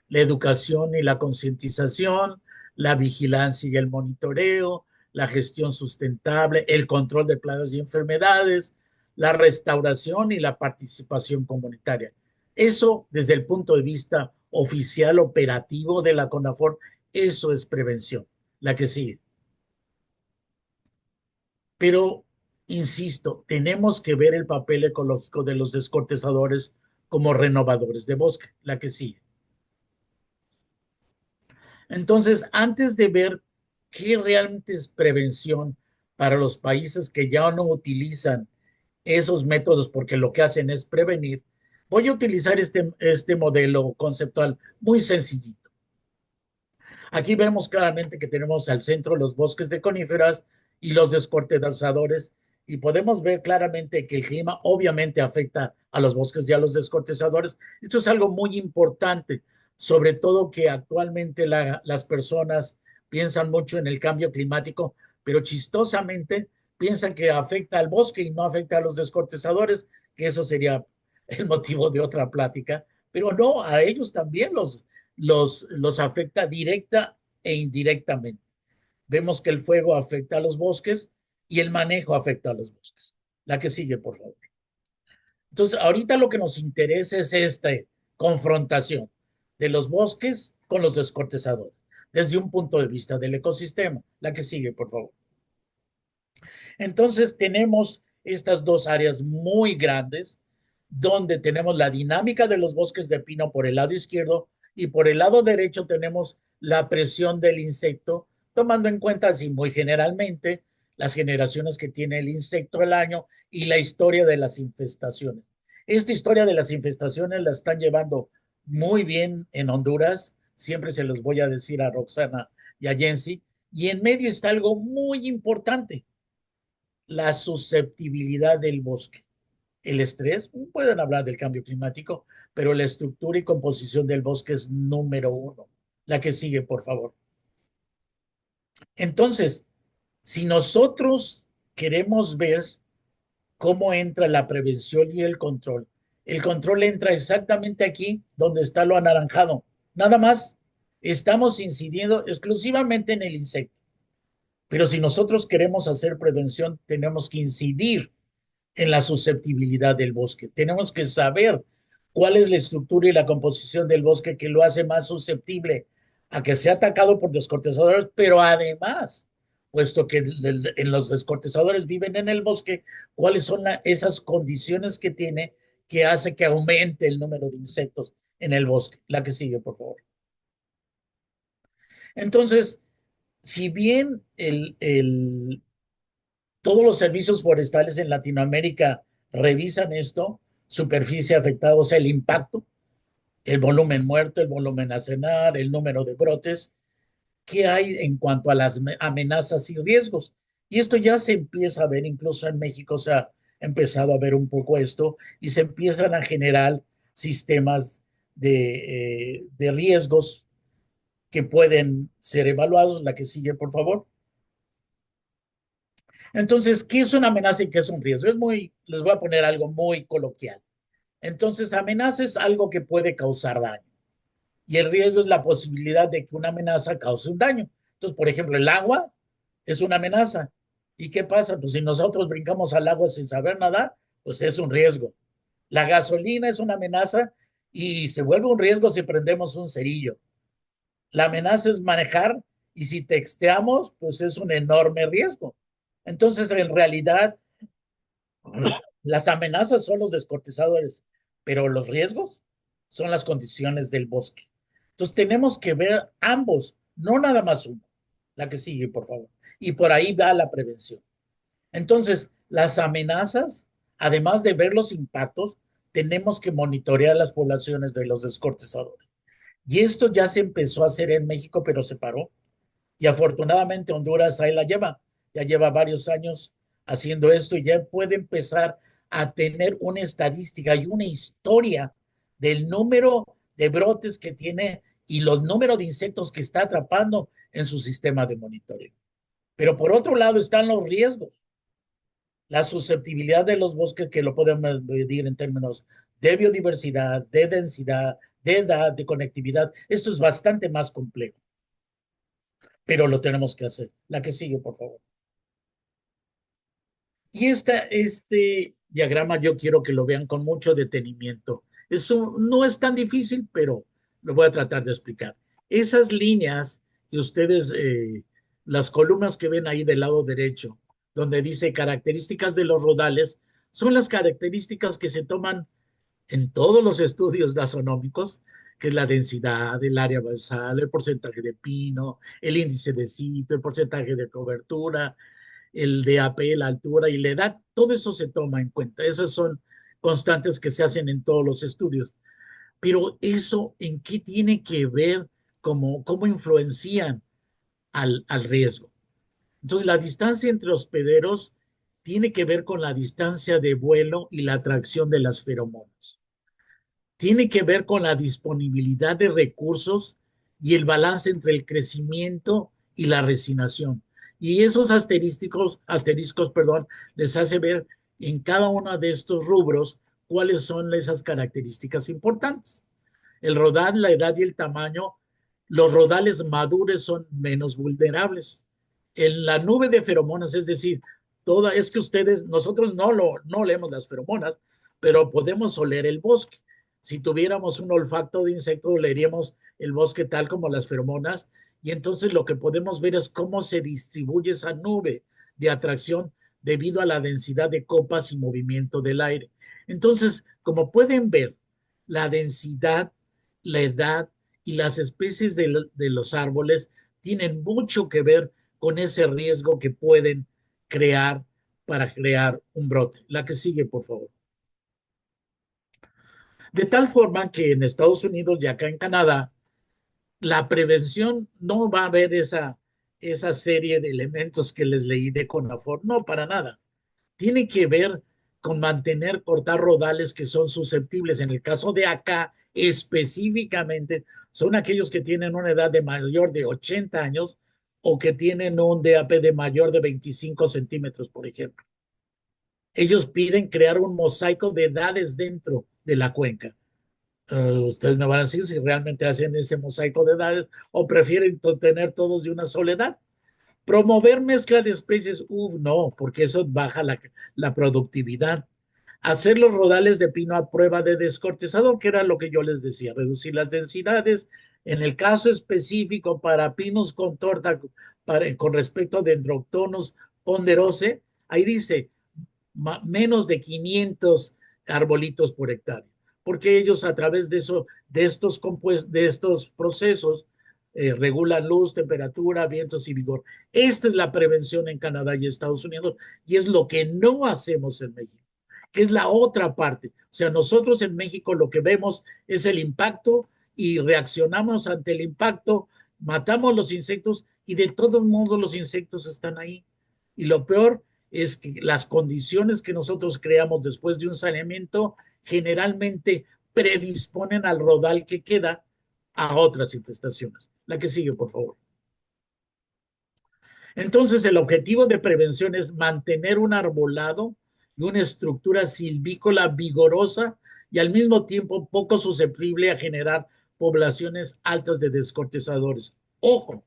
la educación y la concientización, la vigilancia y el monitoreo, la gestión sustentable, el control de plagas y enfermedades, la restauración y la participación comunitaria. Eso, desde el punto de vista oficial operativo de la CONAFOR, eso es prevención, la que sigue. Pero, insisto, tenemos que ver el papel ecológico de los descortezadores como renovadores de bosque, la que sigue. Entonces, antes de ver qué realmente es prevención para los países que ya no utilizan esos métodos porque lo que hacen es prevenir, voy a utilizar este modelo conceptual muy sencillito. Aquí vemos claramente que tenemos al centro los bosques de coníferas y los descortezadores, y podemos ver claramente que el clima obviamente afecta a los bosques y a los descortezadores. Esto es algo muy importante, sobre todo que actualmente las personas piensan mucho en el cambio climático, pero chistosamente piensan que afecta al bosque y no afecta a los descortezadores, que eso sería el motivo de otra plática, pero no, a ellos también los afecta directa e indirectamente. Vemos que el fuego afecta a los bosques y el manejo afecta a los bosques. La que sigue, por favor. Entonces, ahorita lo que nos interesa es esta confrontación de los bosques con los descortezadores, desde un punto de vista del ecosistema. La que sigue, por favor. Entonces, tenemos estas dos áreas muy grandes, donde tenemos la dinámica de los bosques de pino por el lado izquierdo y por el lado derecho tenemos la presión del insecto, tomando en cuenta así muy generalmente las generaciones que tiene el insecto al año y la historia de las infestaciones. Esta historia de las infestaciones la están llevando muy bien en Honduras, siempre se los voy a decir a Roxana y a Jensi, y en medio está algo muy importante, la susceptibilidad del bosque. El estrés, pueden hablar del cambio climático, pero la estructura y composición del bosque es número uno. La que sigue, por favor. Entonces, si nosotros queremos ver cómo entra la prevención y el control entra exactamente aquí donde está lo anaranjado. Nada más, estamos incidiendo exclusivamente en el insecto. Pero si nosotros queremos hacer prevención, tenemos que incidir en la susceptibilidad del bosque. Tenemos que saber cuál es la estructura y la composición del bosque que lo hace más susceptible a que sea atacado por descortezadores, pero además, puesto que en los descortezadores viven en el bosque, cuáles son esas condiciones que tiene que hace que aumente el número de insectos en el bosque. La que sigue, por favor. Entonces, si bien todos los servicios forestales en Latinoamérica revisan esto, superficie afectada, o sea, el impacto, el volumen muerto, el volumen a cenar, el número de brotes, qué hay en cuanto a las amenazas y riesgos. Y esto ya se empieza a ver, incluso en México se ha empezado a ver un poco esto y se empiezan a generar sistemas de riesgos que pueden ser evaluados. La que sigue, por favor. Entonces, ¿qué es una amenaza y qué es un riesgo? Les voy a poner algo muy coloquial. Entonces, amenaza es algo que puede causar daño y el riesgo es la posibilidad de que una amenaza cause un daño. Entonces, por ejemplo, el agua es una amenaza. ¿Y qué pasa? Pues si nosotros brincamos al agua sin saber nadar, pues es un riesgo. La gasolina es una amenaza y se vuelve un riesgo si prendemos un cerillo. La amenaza es manejar y si texteamos, pues es un enorme riesgo. Entonces, en realidad, las amenazas son los descortezadores, pero los riesgos son las condiciones del bosque. Entonces tenemos que ver ambos, no nada más uno. La que sigue, por favor. Y por ahí va la prevención. Entonces, las amenazas, además de ver los impactos, tenemos que monitorear las poblaciones de los descortezadores. Y esto ya se empezó a hacer en México, pero se paró. Y afortunadamente Honduras ahí la lleva, ya lleva varios años haciendo esto y ya puede empezar a tener una estadística y una historia del número de brotes que tiene y los números de insectos que está atrapando en su sistema de monitoreo. Pero por otro lado están los riesgos, la susceptibilidad de los bosques que lo podemos medir en términos de biodiversidad, de densidad, de edad, de conectividad. Esto es bastante más complejo, pero lo tenemos que hacer. La que sigue, por favor. Y este diagrama yo quiero que lo vean con mucho detenimiento. Eso no es tan difícil, pero lo voy a tratar de explicar. Esas líneas que ustedes, las columnas que ven ahí del lado derecho, donde dice características de los rodales, son las características que se toman en todos los estudios taxonómicos, que es la densidad, el área basal, el porcentaje de pino, el índice de sitio, el porcentaje de cobertura, el DAP, la altura y la edad, todo eso se toma en cuenta. Esas son constantes que se hacen en todos los estudios. Pero eso, ¿en qué tiene que ver? ¿Cómo influencian al riesgo? Entonces, la distancia entre hospederos tiene que ver con la distancia de vuelo y la atracción de las feromonas. Tiene que ver con la disponibilidad de recursos y el balance entre el crecimiento y la resinación. Y esos asteriscos, perdón, les hace ver en cada uno de estos rubros cuáles son esas características importantes. El rodal, la edad y el tamaño, los rodales maduros son menos vulnerables. En la nube de feromonas, es decir, es que nosotros no leemos las feromonas, pero podemos oler el bosque. Si tuviéramos un olfato de insecto, leeríamos el bosque tal como las feromonas, y entonces lo que podemos ver es cómo se distribuye esa nube de atracción debido a la densidad de copas y movimiento del aire. Entonces, como pueden ver, la densidad, la edad y las especies de los árboles tienen mucho que ver con ese riesgo que pueden crear para crear un brote. La que sigue, por favor. De tal forma que en Estados Unidos y acá en Canadá, la prevención no va a haber esa serie de elementos que les leí de CONAFOR, no, para nada. Tiene que ver con cortar rodales que son susceptibles. En el caso de acá, específicamente, son aquellos que tienen una edad de mayor de 80 años o que tienen un DAP de mayor de 25 centímetros, por ejemplo. Ellos piden crear un mosaico de edades dentro de la cuenca. Ustedes me van a decir si realmente hacen ese mosaico de edades o prefieren tener todos de una sola edad. Promover mezcla de especies, no, porque eso baja la productividad. Hacer los rodales de pino a prueba de descortezador, que era lo que yo les decía, reducir las densidades. En el caso específico para pinos con torta, con respecto a Dendroctonus ponderose, ahí dice menos de 500 arbolitos por hectárea, porque ellos a través de estos procesos regulan luz, temperatura, vientos y vigor. Esta es la prevención en Canadá y Estados Unidos y es lo que no hacemos en México, que es la otra parte. O sea, nosotros en México lo que vemos es el impacto y reaccionamos ante el impacto, matamos los insectos y de todos modos los insectos están ahí. Y lo peor es que las condiciones que nosotros creamos después de un saneamiento generalmente predisponen al rodal que queda a otras infestaciones. La que sigue, por favor. Entonces, el objetivo de prevención es mantener un arbolado y una estructura silvícola vigorosa y al mismo tiempo poco susceptible a generar poblaciones altas de descortezadores. Ojo,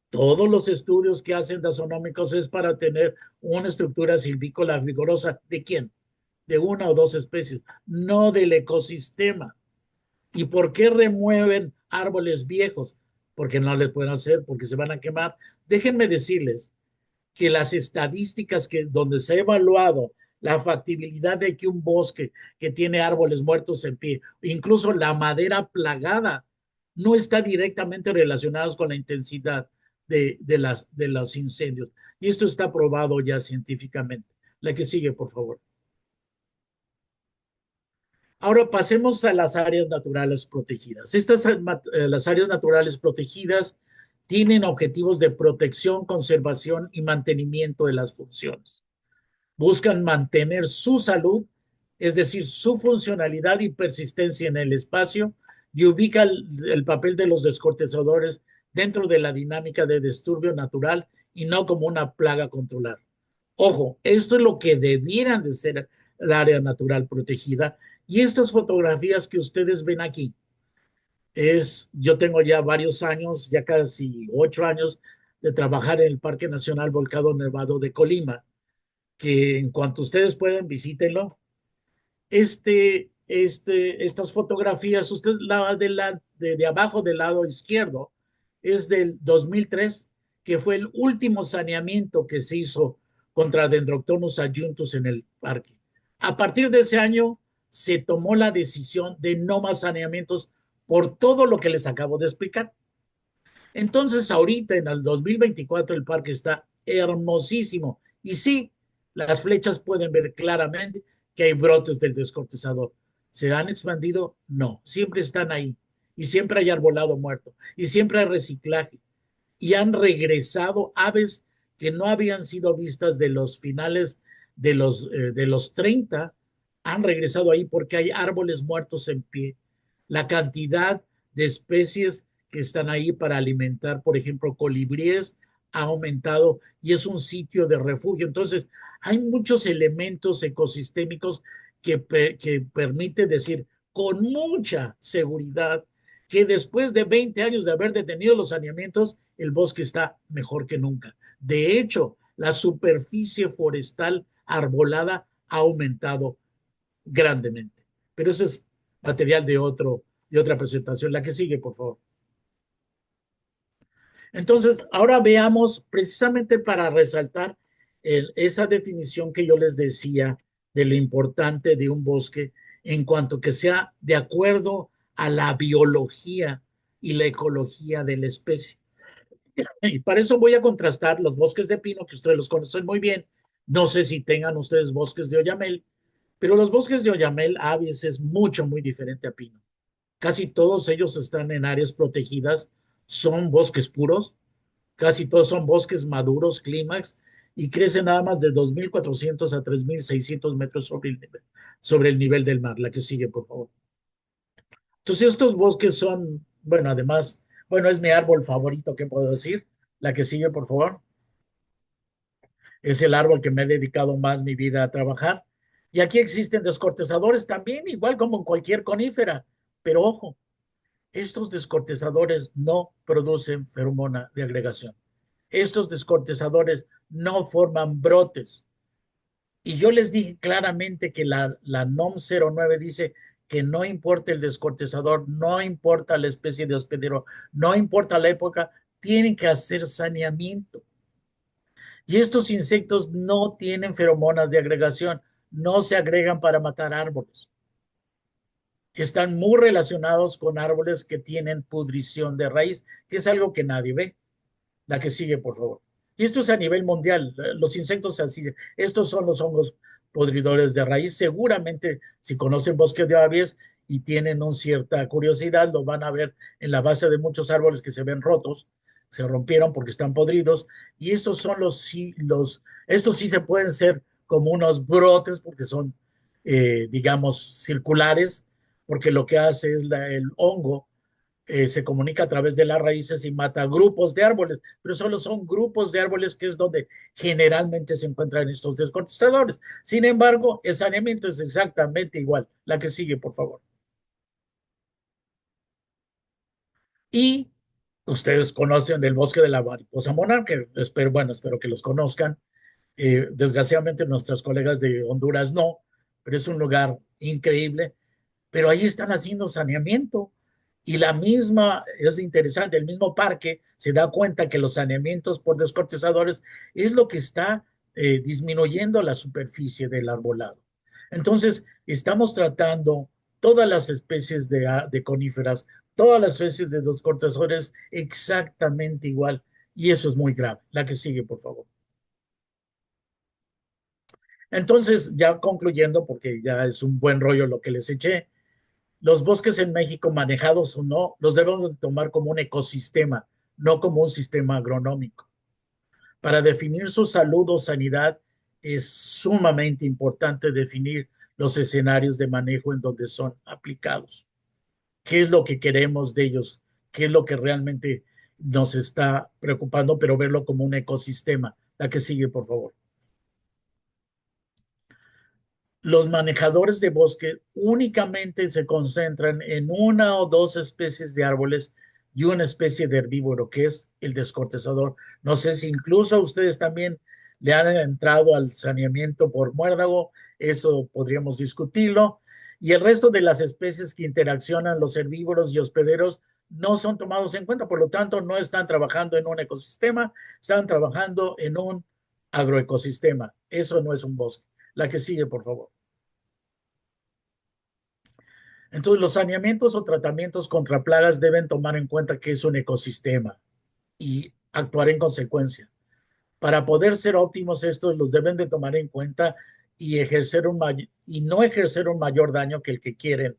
todos los estudios que hacen taxonómicos es para tener una estructura silvícola vigorosa. ¿De quién? De una o dos especies, no del ecosistema. ¿Y por qué remueven árboles viejos? Porque no les pueden hacer, porque se van a quemar. Déjenme decirles que las estadísticas donde se ha evaluado la factibilidad de que un bosque que tiene árboles muertos en pie, incluso la madera plagada, no está directamente relacionados con la intensidad de los incendios. Y esto está probado ya científicamente. La que sigue, por favor. Ahora pasemos a las áreas naturales protegidas. Las áreas naturales protegidas tienen objetivos de protección, conservación y mantenimiento de las funciones. Buscan mantener su salud, es decir, su funcionalidad y persistencia en el espacio, y ubica el papel de los descortezadores dentro de la dinámica de disturbio natural y no como una plaga a controlar. Ojo, esto es lo que debieran de ser el área natural protegida. Y estas fotografías que ustedes ven aquí, yo tengo ya varios años, ya casi 8 años, de trabajar en el Parque Nacional Volcado Nevado de Colima, que en cuanto ustedes puedan, visítenlo. Estas fotografías, usted de abajo del lado izquierdo, es del 2003, que fue el último saneamiento que se hizo contra Dendroctonus adjuntus en el parque. A partir de ese año se tomó la decisión de no más saneamientos por todo lo que les acabo de explicar. Entonces, ahorita en el 2024 el parque está hermosísimo. Y sí, las flechas pueden ver claramente que hay brotes del descortezador. ¿Se han expandido? No, siempre están ahí. Y siempre hay arbolado muerto. Y siempre hay reciclaje. Y han regresado aves que no habían sido vistas de los finales de los 30, han regresado ahí porque hay árboles muertos en pie. La cantidad de especies que están ahí para alimentar, por ejemplo, colibríes, ha aumentado y es un sitio de refugio. Entonces, hay muchos elementos ecosistémicos que permite decir con mucha seguridad que después de 20 años de haber detenido los saneamientos, el bosque está mejor que nunca. De hecho, la superficie forestal arbolada ha aumentado grandemente. Pero eso es material de otra presentación. La que sigue, por favor. Entonces, ahora veamos precisamente para resaltar esa definición que yo les decía de lo importante de un bosque en cuanto que sea de acuerdo a la biología y la ecología de la especie. Y para eso voy a contrastar los bosques de pino, que ustedes los conocen muy bien. No sé si tengan ustedes bosques de oyamel, pero los bosques de oyamel a veces es mucho, muy diferente a pino. Casi todos ellos están en áreas protegidas, son bosques puros, casi todos son bosques maduros, clímax, y crecen nada más de 2.400 a 3.600 metros sobre el nivel del mar. La que sigue, por favor. Entonces, estos bosques son, bueno, además, bueno, es mi árbol favorito, ¿qué puedo decir? La que sigue, por favor. Es el árbol que me he dedicado más mi vida a trabajar. Y aquí existen descortezadores también, igual como en cualquier conífera. Pero ojo, estos descortezadores no producen feromona de agregación. Estos descortezadores no forman brotes. Y yo les dije claramente que la NOM 09 dice que no importa el descortezador, no importa la especie de hospedero, no importa la época, tienen que hacer saneamiento. Y estos insectos no tienen feromonas de agregación, no se agregan para matar árboles. Están muy relacionados con árboles que tienen pudrición de raíz, que es algo que nadie ve. La que sigue, por favor. Y esto es a nivel mundial. Los insectos así, estos son los hongos podridores de raíz. Seguramente, si conocen bosques de aves y tienen una cierta curiosidad, lo van a ver en la base de muchos árboles que se ven rotos, se rompieron porque están podridos. Y estos son estos sí se pueden ser como unos brotes porque son, digamos, circulares, porque lo que hace es el hongo se comunica a través de las raíces y mata grupos de árboles, pero solo son grupos de árboles que es donde generalmente se encuentran estos descortizadores. Sin embargo, el saneamiento es exactamente igual. La que sigue, por favor. Y ustedes conocen el bosque de la mariposa monarca, espero que los conozcan. Desgraciadamente nuestros colegas de Honduras no, pero es un lugar increíble, pero ahí están haciendo saneamiento. Y la misma, es interesante, el mismo parque se da cuenta que los saneamientos por descortezadores es lo que está disminuyendo la superficie del arbolado. Entonces, estamos tratando todas las especies de coníferas, todas las especies de descortezadores exactamente igual. Y eso es muy grave. La que sigue, por favor. Entonces, ya concluyendo, porque ya es un buen rollo lo que les eché, los bosques en México, manejados o no, los debemos tomar como un ecosistema, no como un sistema agronómico. Para definir su salud o sanidad es sumamente importante definir los escenarios de manejo en donde son aplicados. ¿Qué es lo que queremos de ellos? ¿Qué es lo que realmente nos está preocupando, pero verlo como un ecosistema. La que sigue, por favor. Los manejadores de bosque únicamente se concentran en una o dos especies de árboles y una especie de herbívoro, que es el descortezador. No sé si incluso ustedes también le han entrado al saneamiento por muérdago, eso podríamos discutirlo. Y el resto de las especies que interaccionan, los herbívoros y hospederos, no son tomados en cuenta, por lo tanto, no están trabajando en un ecosistema, están trabajando en un agroecosistema. Eso no es un bosque. La que sigue, por favor. Entonces, los saneamientos o tratamientos contra plagas deben tomar en cuenta que es un ecosistema y actuar en consecuencia. Para poder ser óptimos, estos los deben de tomar en cuenta y y no ejercer un mayor daño que el que quieren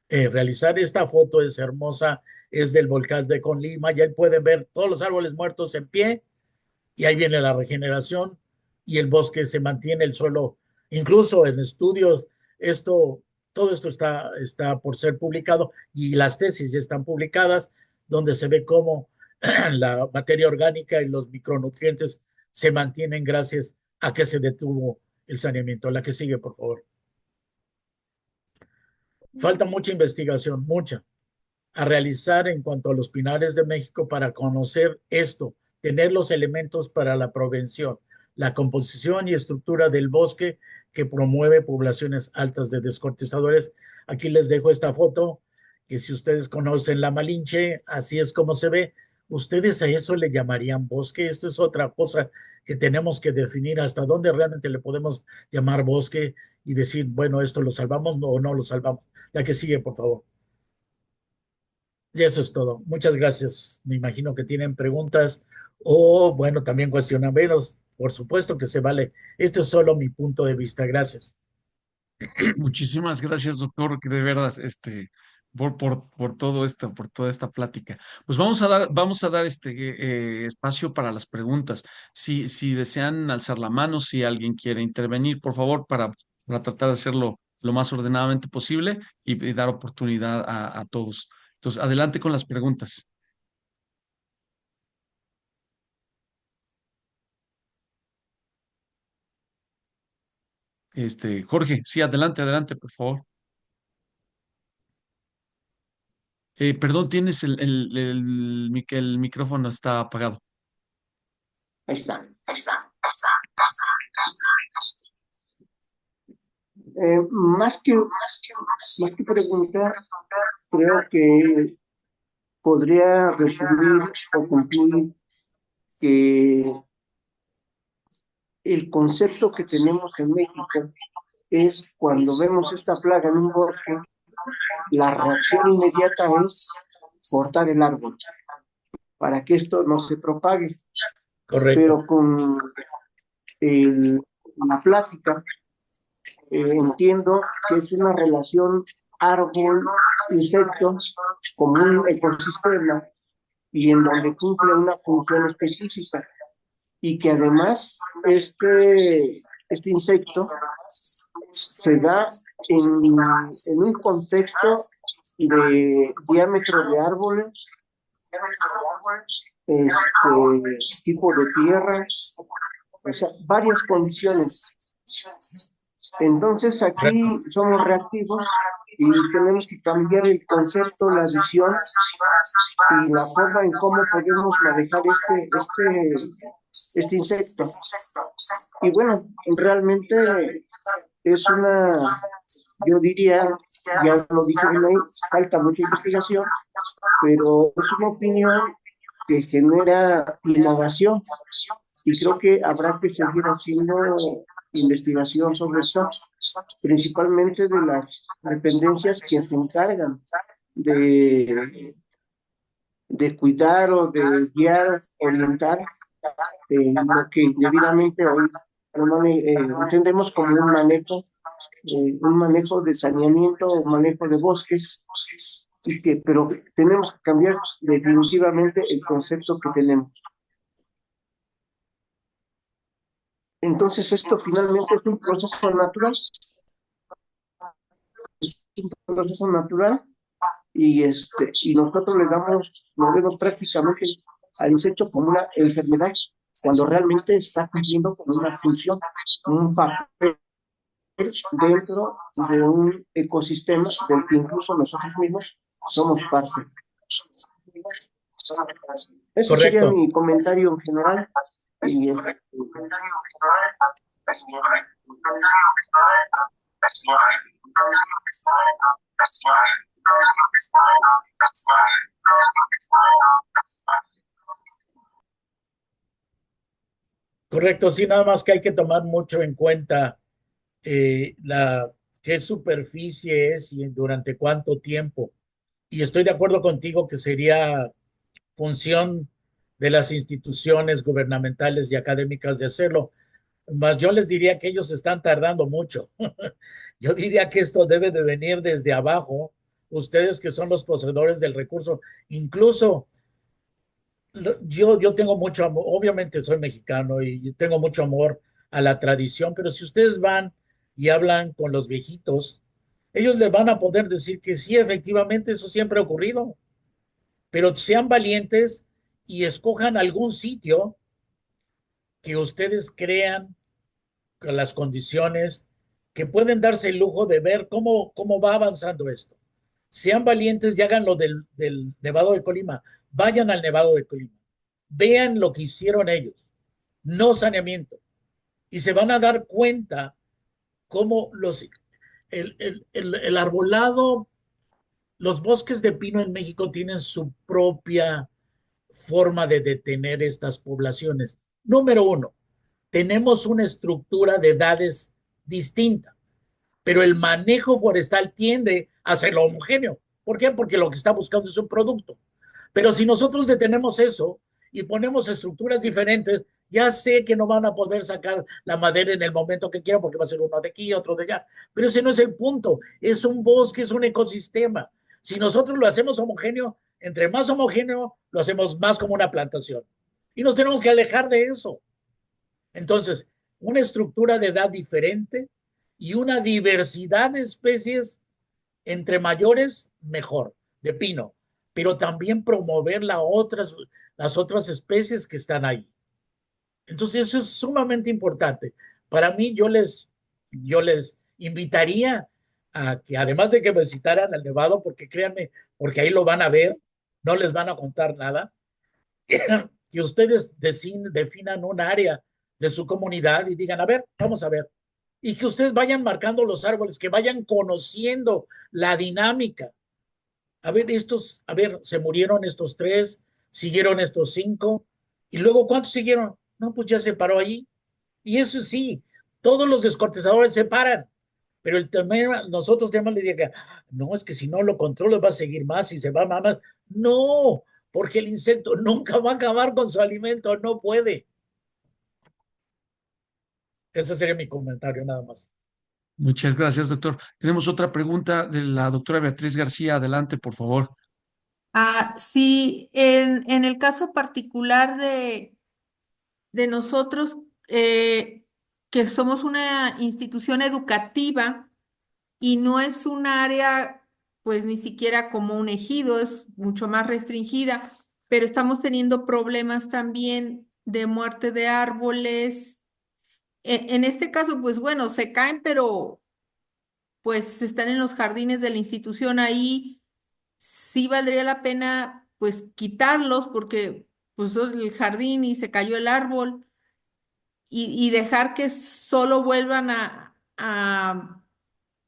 realizar. Esta foto es hermosa, es del volcán de Conlima, y ahí pueden ver todos los árboles muertos en pie, y ahí viene la regeneración y el bosque se mantiene, el suelo, incluso en estudios, esto, todo esto está por ser publicado y las tesis ya están publicadas, donde se ve cómo la materia orgánica y los micronutrientes se mantienen gracias a que se detuvo el saneamiento. La que sigue, por favor. Falta mucha investigación, mucha, a realizar en cuanto a los pinares de México para conocer esto, tener los elementos para la prevención, la composición y estructura del bosque que promueve poblaciones altas de descortizadores. Aquí les dejo esta foto, que si ustedes conocen la Malinche, así es como se ve. Ustedes a eso le llamarían bosque. Esto es otra cosa que tenemos que definir hasta dónde realmente le podemos llamar bosque y decir, bueno, esto lo salvamos o no lo salvamos. La que sigue, por favor. Y eso es todo. Muchas gracias. Me imagino que tienen preguntas o, bueno, también cuestionamientos. Por supuesto que se vale. Este es solo mi punto de vista. Gracias. Muchísimas gracias, doctor, que de veras, por todo esto, por toda esta plática. Pues vamos a dar espacio para las preguntas. Si desean alzar la mano, si alguien quiere intervenir, por favor, para tratar de hacerlo lo más ordenadamente posible y dar oportunidad a todos. Entonces, adelante con las preguntas. Jorge, sí, adelante, adelante, por favor. Perdón, tienes el micrófono está apagado. Ahí está. Más que preguntar, creo que podría resumir o concluir que el concepto que tenemos en México es cuando vemos esta plaga en un bosque, la reacción inmediata es cortar el árbol para que esto no se propague. Correcto. Pero con la plática entiendo que es una relación árbol-insecto como un ecosistema y en donde cumple una función específica y que además este insecto se da en un contexto de diámetro de árboles, tipo de tierra, o sea, varias condiciones. Entonces aquí Correcto. somos reactivos y tenemos que cambiar el concepto, la visión y la forma en cómo podemos manejar este insecto. Y bueno, realmente es yo diría, ya lo dije, falta mucha investigación, pero es una opinión que genera innovación y creo que habrá que seguir haciendo investigación sobre esto, principalmente de las dependencias que se encargan de cuidar o de guiar, orientar lo que debidamente hoy entendemos como un manejo de saneamiento, un manejo de bosques, pero tenemos que cambiar definitivamente el concepto que tenemos. Entonces esto finalmente es un proceso natural, y nosotros lo vemos prácticamente al insecto como una enfermedad, cuando realmente está cumpliendo con una función, un papel dentro de un ecosistema del que incluso nosotros mismos somos parte. Ese sería Correcto. mi comentario en general. Y, Correcto, sí, nada más que hay que tomar mucho en cuenta la qué superficie es y durante cuánto tiempo. Y estoy de acuerdo contigo que sería función de las instituciones gubernamentales y académicas de hacerlo. Más yo les diría que ellos están tardando mucho. Yo diría que esto debe de venir desde abajo, ustedes que son los poseedores del recurso. Incluso yo tengo mucho amor, obviamente soy mexicano y tengo mucho amor a la tradición, pero si ustedes van y hablan con los viejitos, ellos les van a poder decir que sí, efectivamente, eso siempre ha ocurrido, pero sean valientes y escojan algún sitio que ustedes crean con las condiciones que pueden darse el lujo de ver cómo va avanzando esto. Sean valientes y hagan lo del Nevado de Colima. Vayan al Nevado de Colima. Vean lo que hicieron ellos. No saneamiento. Y se van a dar cuenta cómo el arbolado, los bosques de pino en México tienen su propia forma de detener estas poblaciones. Número uno, tenemos una estructura de edades distinta, pero el manejo forestal tiende a ser lo homogéneo. ¿Por qué? Porque lo que está buscando es un producto. Pero si nosotros detenemos eso y ponemos estructuras diferentes, ya sé que no van a poder sacar la madera en el momento que quieran porque va a ser uno de aquí, otro de allá. Pero ese no es el punto. Es un bosque, es un ecosistema. Si nosotros lo hacemos homogéneo, entre más homogéneo, lo hacemos más como una plantación. Y nos tenemos que alejar de eso. Entonces, una estructura de edad diferente y una diversidad de especies entre mayores, mejor, de pino, pero también promover las otras especies que están ahí. Entonces, eso es sumamente importante. Para mí, yo les invitaría a que, además de que visitaran el Nevado, porque créanme, porque ahí lo van a ver, no les van a contar nada, que ustedes definan un área de su comunidad y digan, a ver, vamos a ver. Y que ustedes vayan marcando los árboles, que vayan conociendo la dinámica. A ver, se murieron estos tres, siguieron estos cinco, y luego ¿cuántos siguieron? No, pues ya se paró ahí. Y eso sí, todos los descortezadores se paran, pero nosotros tenemos la idea que, no, es que si no lo controlo va a seguir más y se va más. No, porque el insecto nunca va a acabar con su alimento, no puede. Ese sería mi comentario, nada más. Muchas gracias, doctor. Tenemos otra pregunta de la doctora Beatriz García. Adelante, por favor. Sí, en el caso particular de nosotros, que somos una institución educativa y no es un área, pues ni siquiera como un ejido, es mucho más restringida, pero estamos teniendo problemas también de muerte de árboles. En este caso, pues bueno, se caen, pero pues están en los jardines de la institución ahí. Sí valdría la pena pues quitarlos porque pues es el jardín y se cayó el árbol y dejar que solo vuelvan a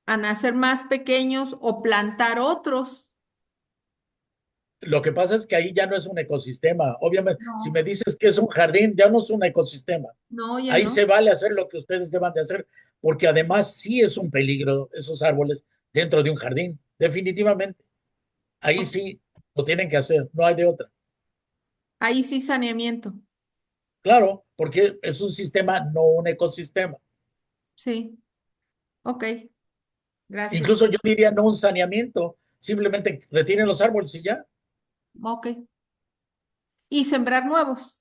nacer más pequeños o plantar otros. Lo que pasa es que ahí ya no es un ecosistema. Obviamente, si No, me dices que es un jardín, ya no es un ecosistema. no, ya Ahí se no. vale hacer lo que ustedes deban de hacer, porque además sí es un peligro esos árboles dentro de un jardín, definitivamente. Ahí Ok. sí lo tienen que hacer, no hay de otra. Ahí sí saneamiento. Claro, porque es un sistema, no un ecosistema. Sí, ok, Incluso gracias. yo diría no un saneamiento, simplemente retiren los árboles y ya. Ok. Y sembrar nuevos.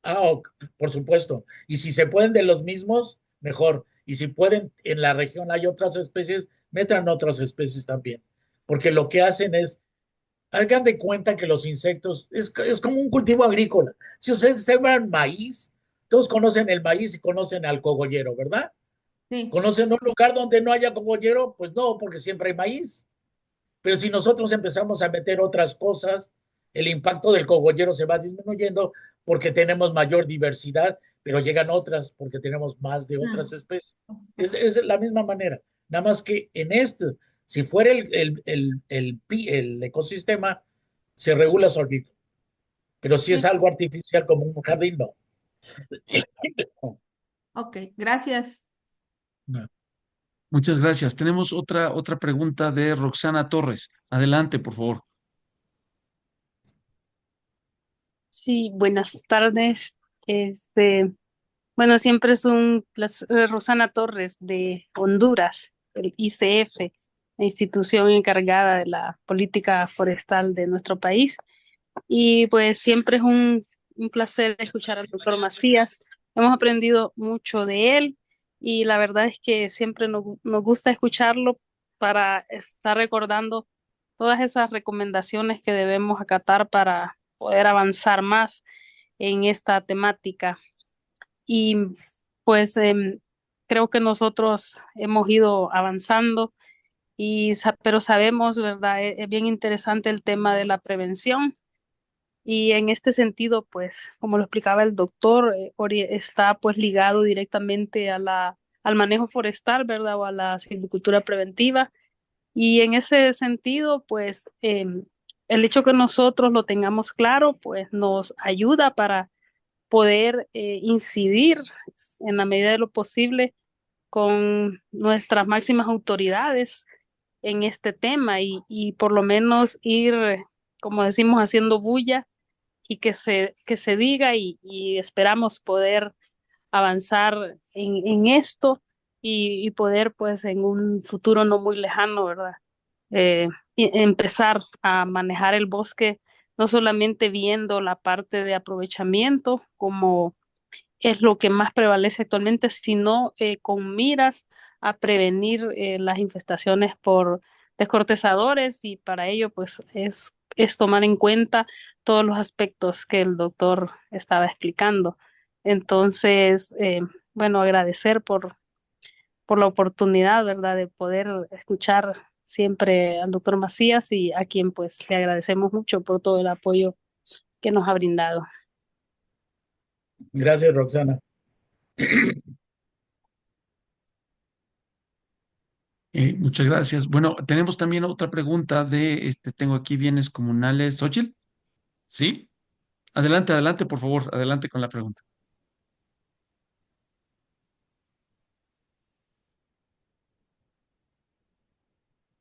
Ah, por supuesto. Y si se pueden de los mismos, mejor. Y si pueden, en la región hay otras especies, metan otras especies también. Porque lo que hacen es Hagan de cuenta que los insectos es como un cultivo agrícola. Si ustedes sembran maíz, todos conocen el maíz y conocen al cogollero, ¿verdad? Sí. ¿Conocen un lugar donde no haya cogollero? Pues no, porque siempre hay maíz. Pero si nosotros empezamos a meter otras cosas, el impacto del cogollero se va disminuyendo porque tenemos mayor diversidad, pero llegan otras porque tenemos más de otras especies. Es la misma manera, nada más que en este, si fuera el ecosistema, se regula solito, pero si es Sí. algo artificial como un jardín, no. Ok, gracias. No. Muchas gracias. Tenemos otra pregunta de Roxana Torres. Adelante, por favor. Sí, buenas tardes. Bueno, siempre es un placer. Rosana Torres de Honduras, el ICF, la institución encargada de la política forestal de nuestro país. Y pues siempre es un placer escuchar al doctor Macías. Hemos aprendido mucho de él y la verdad es que siempre nos gusta escucharlo para estar recordando todas esas recomendaciones que debemos acatar para poder avanzar más en esta temática. Y pues creo que nosotros hemos ido avanzando pero sabemos, ¿verdad? Es bien interesante el tema de la prevención y en este sentido, pues, como lo explicaba el doctor, está pues ligado directamente a al manejo forestal, ¿verdad? O a la silvicultura preventiva. Y en ese sentido, pues, el hecho que nosotros lo tengamos claro, pues, nos ayuda para poder incidir en la medida de lo posible con nuestras máximas autoridades en este tema y por lo menos ir, como decimos, haciendo bulla y que se diga y esperamos poder avanzar en esto y poder pues en un futuro no muy lejano, ¿verdad? Empezar a manejar el bosque, no solamente viendo la parte de aprovechamiento como es lo que más prevalece actualmente, sino con miras a prevenir las infestaciones por descortezadores y para ello pues es tomar en cuenta todos los aspectos que el doctor estaba explicando. Entonces, bueno, agradecer por la oportunidad, ¿verdad?, de poder escuchar siempre al doctor Macías y a quien pues le agradecemos mucho por todo el apoyo que nos ha brindado. Gracias, Roxana. Muchas gracias. Bueno, tenemos también otra pregunta tengo aquí bienes comunales. ¿Xochitl? ¿Sí? Adelante, adelante, por favor, adelante con la pregunta.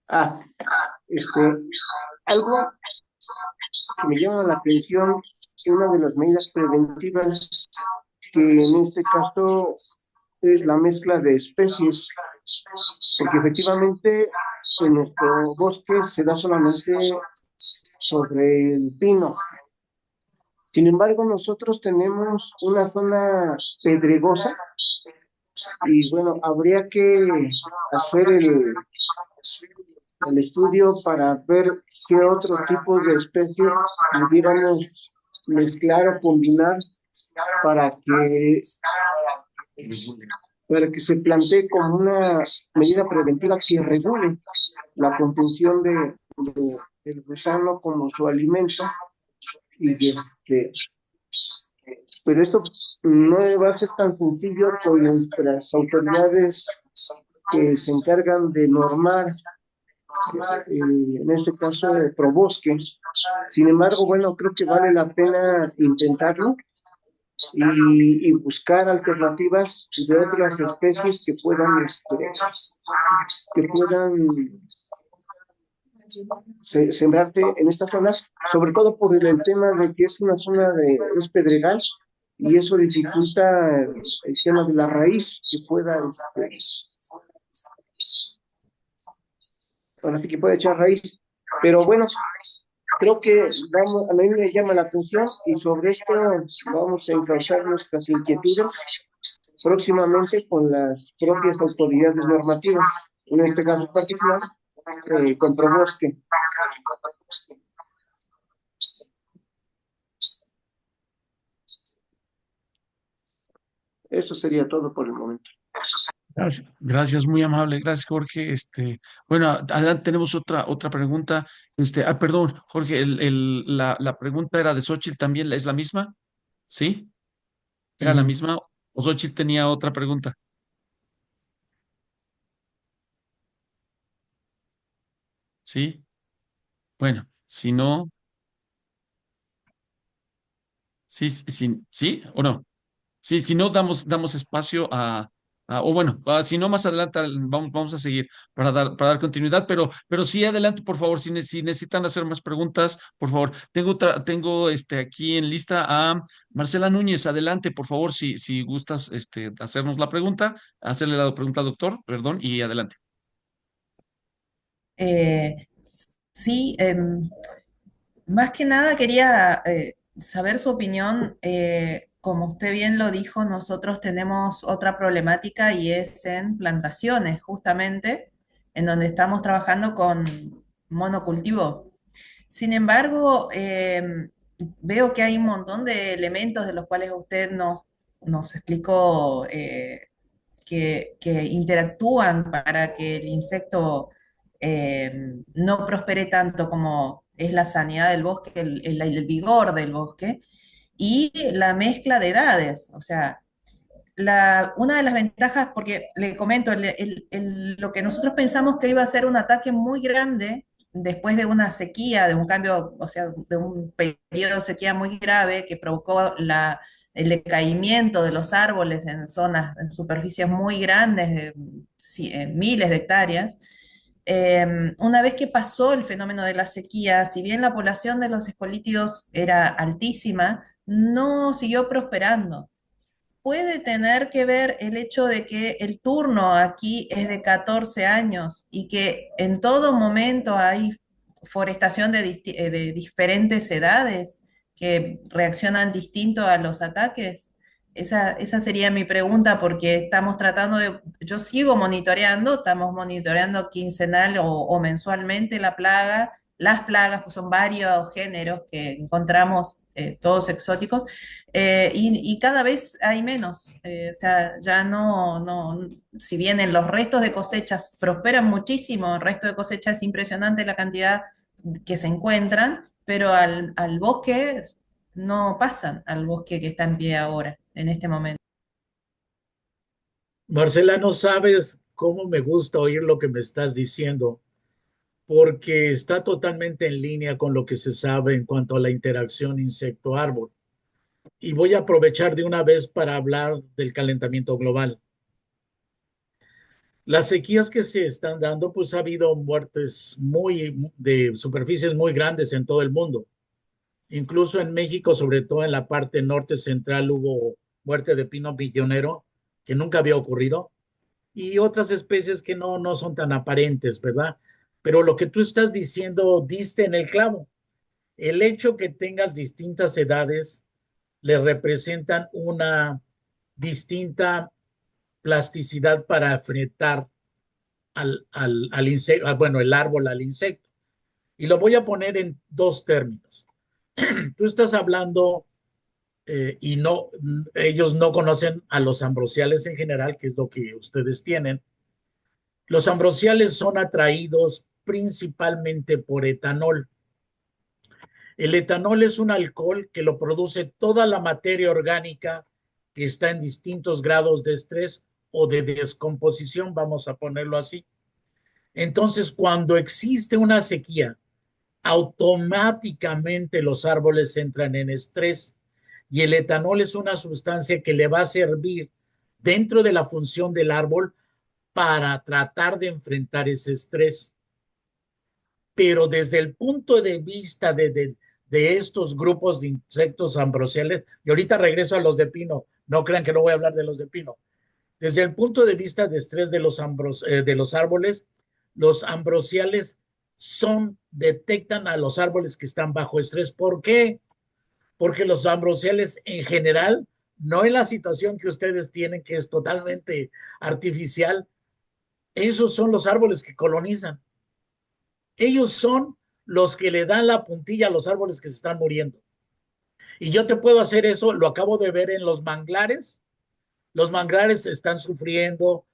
Ah, este, algo que me llama la atención es una de las medidas preventivas que en este caso es la mezcla de especies, porque efectivamente en nuestro bosque se da solamente sobre el pino. Sin embargo, nosotros tenemos una zona pedregosa y bueno, habría que hacer el estudio para ver qué otro tipo de especie pudiéramos mezclar o combinar para que, para que se plantee como una medida preventiva que regule la contención del gusano como su alimento. Pero esto no va a ser tan sencillo con nuestras autoridades que se encargan de normar, en este caso, de Probosque. Sin embargo, bueno, creo que vale la pena intentarlo y buscar alternativas de otras especies que puedan sembrarse en estas zonas, sobre todo por el tema de que es una zona es pedregal y eso dificulta el tema de la raíz que pueda, ahora sí que puede echar raíz. Pero bueno, creo que a mí me llama la atención y sobre esto vamos a encauzar nuestras inquietudes próximamente con las propias autoridades normativas, en este caso particular, con Probosque. Eso sería todo por el momento. Gracias, gracias, muy amable. Gracias, Jorge. Bueno, adelante tenemos otra pregunta. Perdón, Jorge, la pregunta era de Xochitl también, ¿es la misma? ¿Sí? ¿Era la misma? ¿O Xochitl tenía otra pregunta? ¿Sí? Bueno, si no, sí, sí, sí o no. Sí, si no, damos espacio o bueno, si no, más adelante vamos a seguir para dar continuidad, pero sí, adelante, por favor, si necesitan hacer más preguntas, por favor. Tengo aquí en lista a Marcela Núñez, adelante, por favor, si gustas hacernos la pregunta, hacerle la pregunta al doctor, perdón, y adelante. Eh, sí, más que nada quería saber su opinión. Como usted bien lo dijo, nosotros tenemos otra problemática y es en plantaciones, justamente, en donde estamos trabajando con monocultivo. Sin embargo, veo que hay un montón de elementos de los cuales usted nos explicó que interactúan para que el insecto no prospere tanto como es la sanidad del bosque, el vigor del bosque, y la mezcla de edades. O sea, una de las ventajas, porque le comento, lo que nosotros pensamos que iba a ser un ataque muy grande después de una sequía, de un cambio, o sea, de un periodo de sequía muy grave que provocó el decaimiento de los árboles en zonas, en superficies muy grandes, de miles de hectáreas. Una vez que pasó el fenómeno de la sequía, si bien la población de los escolítidos era altísima, no siguió prosperando. Puede tener que ver el hecho de que el turno aquí es de 14 años y que en todo momento hay forestación de diferentes edades que reaccionan distinto a los ataques. Esa sería mi pregunta porque estamos tratando yo sigo monitoreando, estamos monitoreando quincenal o mensualmente la plaga, las plagas, pues son varios géneros que encontramos, todos exóticos, y cada vez hay menos. O sea, ya si bien en los restos de cosechas prosperan muchísimo, el resto de cosechas es impresionante la cantidad que se encuentran, pero al bosque no pasan, al bosque que está en pie ahora, en este momento. Marcela, no sabes cómo me gusta oír lo que me estás diciendo, porque está totalmente en línea con lo que se sabe en cuanto a la interacción insecto-árbol. Y voy a aprovechar de una vez para hablar del calentamiento global. Las sequías que se están dando, pues ha habido muertes de superficies muy grandes en todo el mundo. Incluso en México, sobre todo en la parte norte central, hubo muerte de pino millonero, que nunca había ocurrido, y otras especies que no son tan aparentes, ¿verdad? Pero lo que tú estás diciendo, diste en el clavo. El hecho que tengas distintas edades le representan una distinta plasticidad para enfrentar al insecto, bueno, el árbol al insecto. Y lo voy a poner en dos términos. Tú estás hablando y ellos no conocen a los ambrosiales en general, que es lo que ustedes tienen. Los ambrosiales son atraídos principalmente por etanol. El etanol es un alcohol que lo produce toda la materia orgánica que está en distintos grados de estrés o de descomposición, vamos a ponerlo así. Entonces, cuando existe una sequía, automáticamente los árboles entran en estrés y el etanol es una sustancia que le va a servir dentro de la función del árbol para tratar de enfrentar ese estrés. Pero desde el punto de vista de estos grupos de insectos ambrosiales, y ahorita regreso a los de pino, no crean que no voy a hablar de los de pino, desde el punto de vista de estrés de los árboles, los ambrosiales detectan a los árboles que están bajo estrés. ¿Por qué? Porque los ambrosiales en general, no en la situación que ustedes tienen, que es totalmente artificial, esos son los árboles que colonizan. Ellos son los que le dan la puntilla a los árboles que se están muriendo. Y yo te puedo hacer eso, lo acabo de ver en los manglares, Los manglares están sufriendo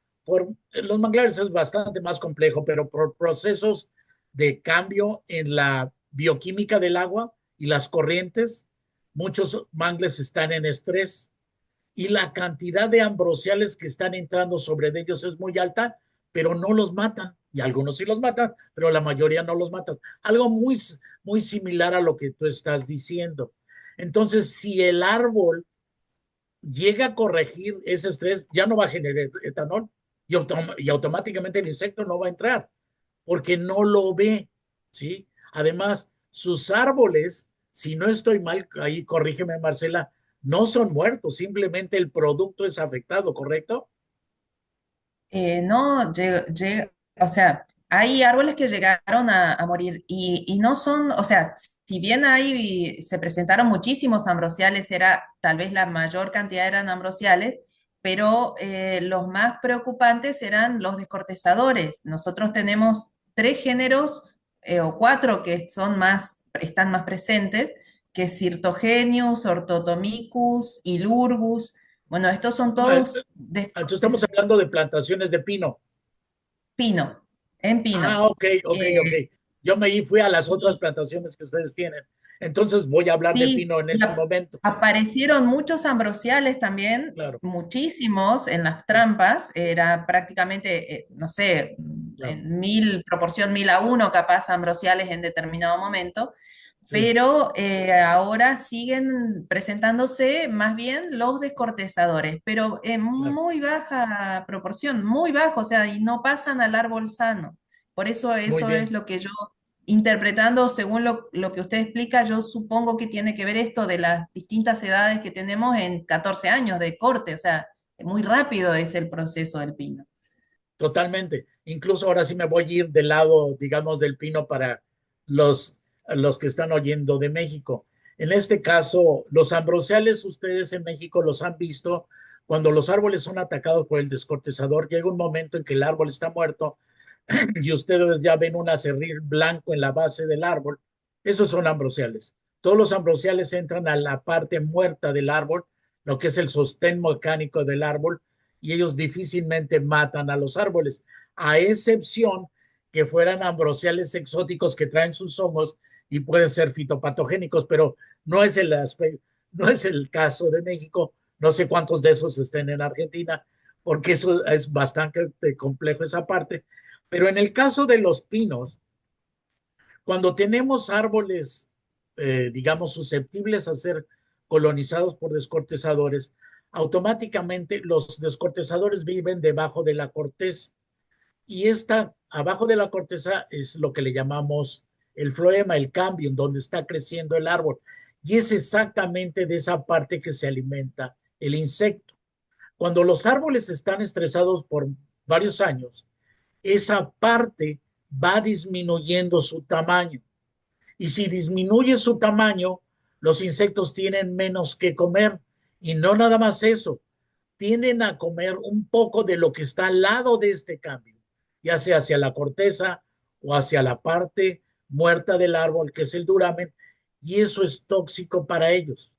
los manglares es bastante más complejo, pero por procesos de cambio en la bioquímica del agua y las corrientes, muchos mangles están en estrés y la cantidad de ambrosiales que están entrando sobre ellos es muy alta, pero no los matan. Y algunos sí los matan, pero la mayoría no los matan. Algo muy similar a lo que tú estás diciendo. Entonces, si el árbol llega a corregir ese estrés, ya no va a generar etanol y automáticamente el insecto no va a entrar porque no lo ve, ¿sí? Además, sus árboles, si no estoy mal, ahí corrígeme Marcela, no son muertos, simplemente el producto es afectado, ¿correcto? No, o sea, hay árboles que llegaron a morir y no son, o sea, si bien ahí se presentaron muchísimos ambrosiales, era tal vez la mayor cantidad eran ambrosiales, pero los más preocupantes eran los descortezadores. Nosotros tenemos tres géneros o cuatro que están más presentes, que es Cirtogenius, Orthotomicus, Ilurgus. Bueno, estos son todos Entonces estamos hablando de plantaciones de pino. pino, en Ah, pino. ok. Yo fui a las otras Y plantaciones que ustedes tienen. Entonces voy a hablar de sí, pino en este momento. aparecieron muchos ambrosiales también, Claro, muchísimos en las sí, trampas, era prácticamente, no sé, claro, en proporción 1000 a 1 capaz ambrosiales en determinado momento, sí, pero ahora siguen presentándose más bien los descortezadores, pero en claro. muy baja proporción, muy bajo, o sea, y no pasan al árbol sano. Por eso Muy eso es bien. lo que yo, interpretando según lo que usted explica, yo supongo que tiene que ver esto de las distintas edades que tenemos en 14 años de corte, o sea, muy rápido es el proceso del pino. Totalmente. Incluso ahora sí me voy a ir del lado, digamos, del pino para los, los que están oyendo de México. En este caso, los ambrosiales, ustedes en México los han visto cuando los árboles son atacados por el descortezador. Llega un momento en que el árbol está muerto y ustedes ya ven un acerrín blanco en la base del árbol. Esos son ambrosiales. Todos los ambrosiales entran a la parte muerta del árbol, lo que es el sostén mecánico del árbol, y ellos difícilmente matan a los árboles, a excepción que fueran ambrosiales exóticos que traen sus hongos y pueden ser fitopatogénicos, pero no es no es el caso de México. No sé cuántos de esos estén en Argentina, porque eso es bastante complejo esa parte. Pero en el caso de los pinos, cuando tenemos árboles, digamos, susceptibles a ser colonizados por descortezadores, automáticamente los descortezadores viven debajo de la corteza. Y esta, abajo de la corteza, es lo que le llamamos el floema, el cambio, en donde está creciendo el árbol. Y es exactamente de esa parte que se alimenta el insecto. Cuando los árboles están estresados por varios años, esa parte va disminuyendo su tamaño. Y si disminuye su tamaño, los insectos tienen menos que comer. Y no nada más eso, tienden a comer un poco de lo que está al lado de este cambio, ya sea hacia la corteza o hacia la parte muerta del árbol, que es el duramen, y eso es tóxico para ellos.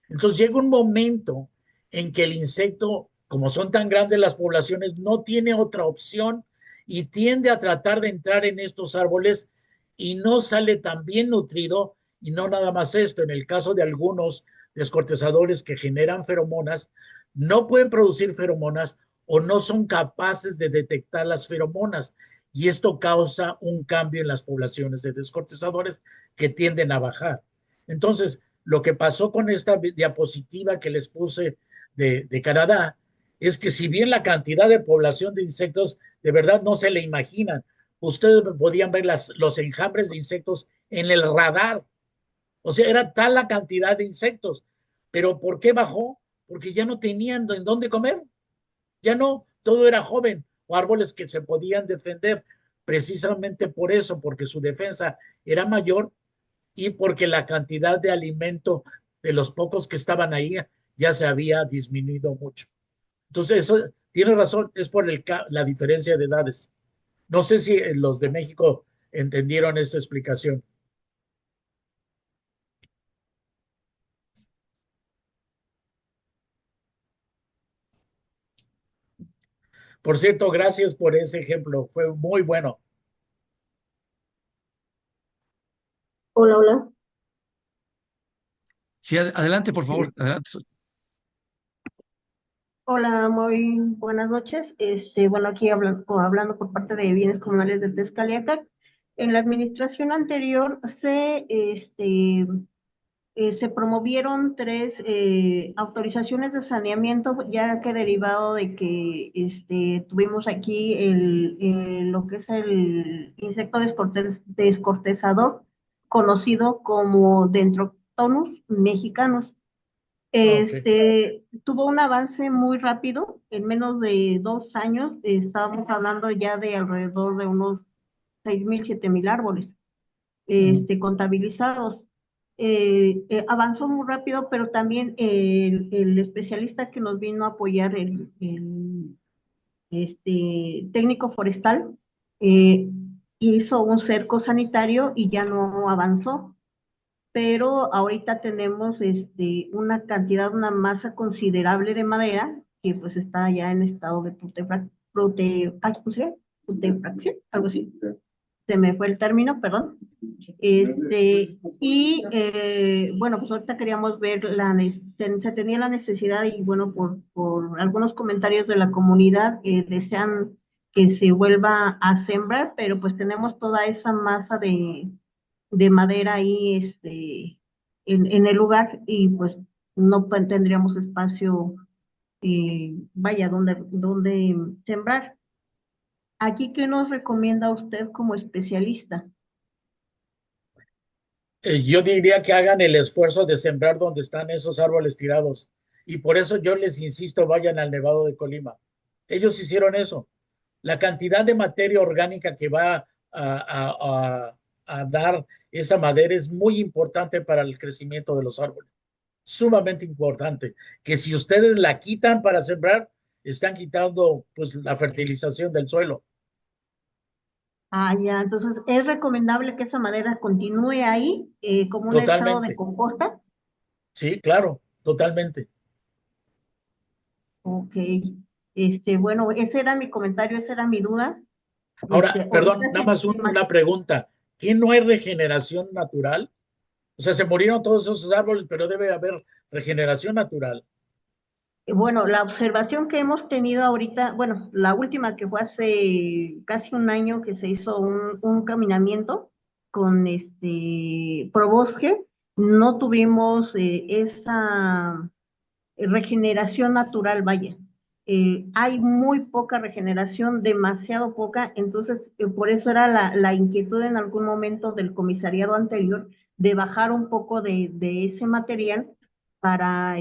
Entonces llega un momento en que el insecto, como son tan grandes las poblaciones, no tiene otra opción y tiende a tratar de entrar en estos árboles y no sale tan bien nutrido. Y no nada más esto, en el caso de algunos descortezadores que generan feromonas, no pueden producir feromonas o no son capaces de detectar las feromonas. Y esto causa un cambio en las poblaciones de descortezadores que tienden a bajar. Entonces, lo que pasó con esta diapositiva que les puse de Canadá es que si bien la cantidad de población de insectos de verdad no se le imaginan, ustedes podían ver los enjambres de insectos en el radar. O sea, era tal la cantidad de insectos. Pero ¿por qué bajó? Porque ya no tenían en dónde comer. Ya no, todo era joven o árboles que se podían defender precisamente por eso, porque su defensa era mayor y porque la cantidad de alimento de los pocos que estaban ahí ya se había disminuido mucho. Entonces, eso tiene razón, es por la diferencia de edades. No sé si los de México entendieron esta explicación. Por cierto, gracias por ese ejemplo, fue muy bueno. Hola, hola. Sí, adelante, por favor, adelante. Hola, muy buenas noches. Bueno, aquí hablando por parte de Bienes Comunales de Tezcaliacac. En la administración anterior se promovieron tres autorizaciones de saneamiento, ya que derivado de que tuvimos aquí lo que es el insecto descortezador, conocido como Dentrotonus mexicanos. Ok. Tuvo un avance muy rápido, en menos de 2 años, estábamos hablando ya de alrededor de unos 6,000, 7,000 árboles Ujú. contabilizados. Avanzó muy rápido, pero también el especialista que nos vino a apoyar, el técnico forestal, eh, hizo un cerco sanitario y ya no avanzó, pero ahorita tenemos una cantidad, una masa considerable de madera que pues está ya en estado de ¿cómo se llama? Putrefacción, algo así. Se me fue el término, perdón. Bueno, pues ahorita queríamos ver, se tenía la necesidad y bueno, por algunos comentarios de la comunidad, desean que se vuelva a sembrar, pero pues tenemos toda esa masa de madera ahí, en el lugar y pues no tendríamos espacio, vaya, donde sembrar. Aquí, ¿qué nos recomienda usted como especialista? Yo diría que hagan el esfuerzo de sembrar donde están esos árboles tirados. Y por eso yo les insisto, vayan al Nevado de Colima. Ellos hicieron eso. La cantidad de materia orgánica que va a dar esa madera es muy importante para el crecimiento de los árboles. Sumamente importante. Que si ustedes la quitan para sembrar, están quitando pues la fertilización del suelo. Ah, ya, entonces es recomendable que esa madera continúe ahí, como un estado de Totalmente. composta. Sí, claro, totalmente. Ok, bueno, ese era mi comentario, esa era mi duda. Ahora, perdón, Ahorita nada se, más una pregunta. ¿Qué no hay regeneración natural? O sea, se murieron todos esos árboles, pero debe haber regeneración natural. bueno, la observación que hemos tenido ahorita, bueno, la última que fue hace casi un año que se hizo un caminamiento con probosque, no tuvimos esa regeneración natural, vaya. Hay muy poca regeneración, demasiado poca, entonces por eso era la inquietud en algún momento del comisariado anterior de bajar un poco de ese material para,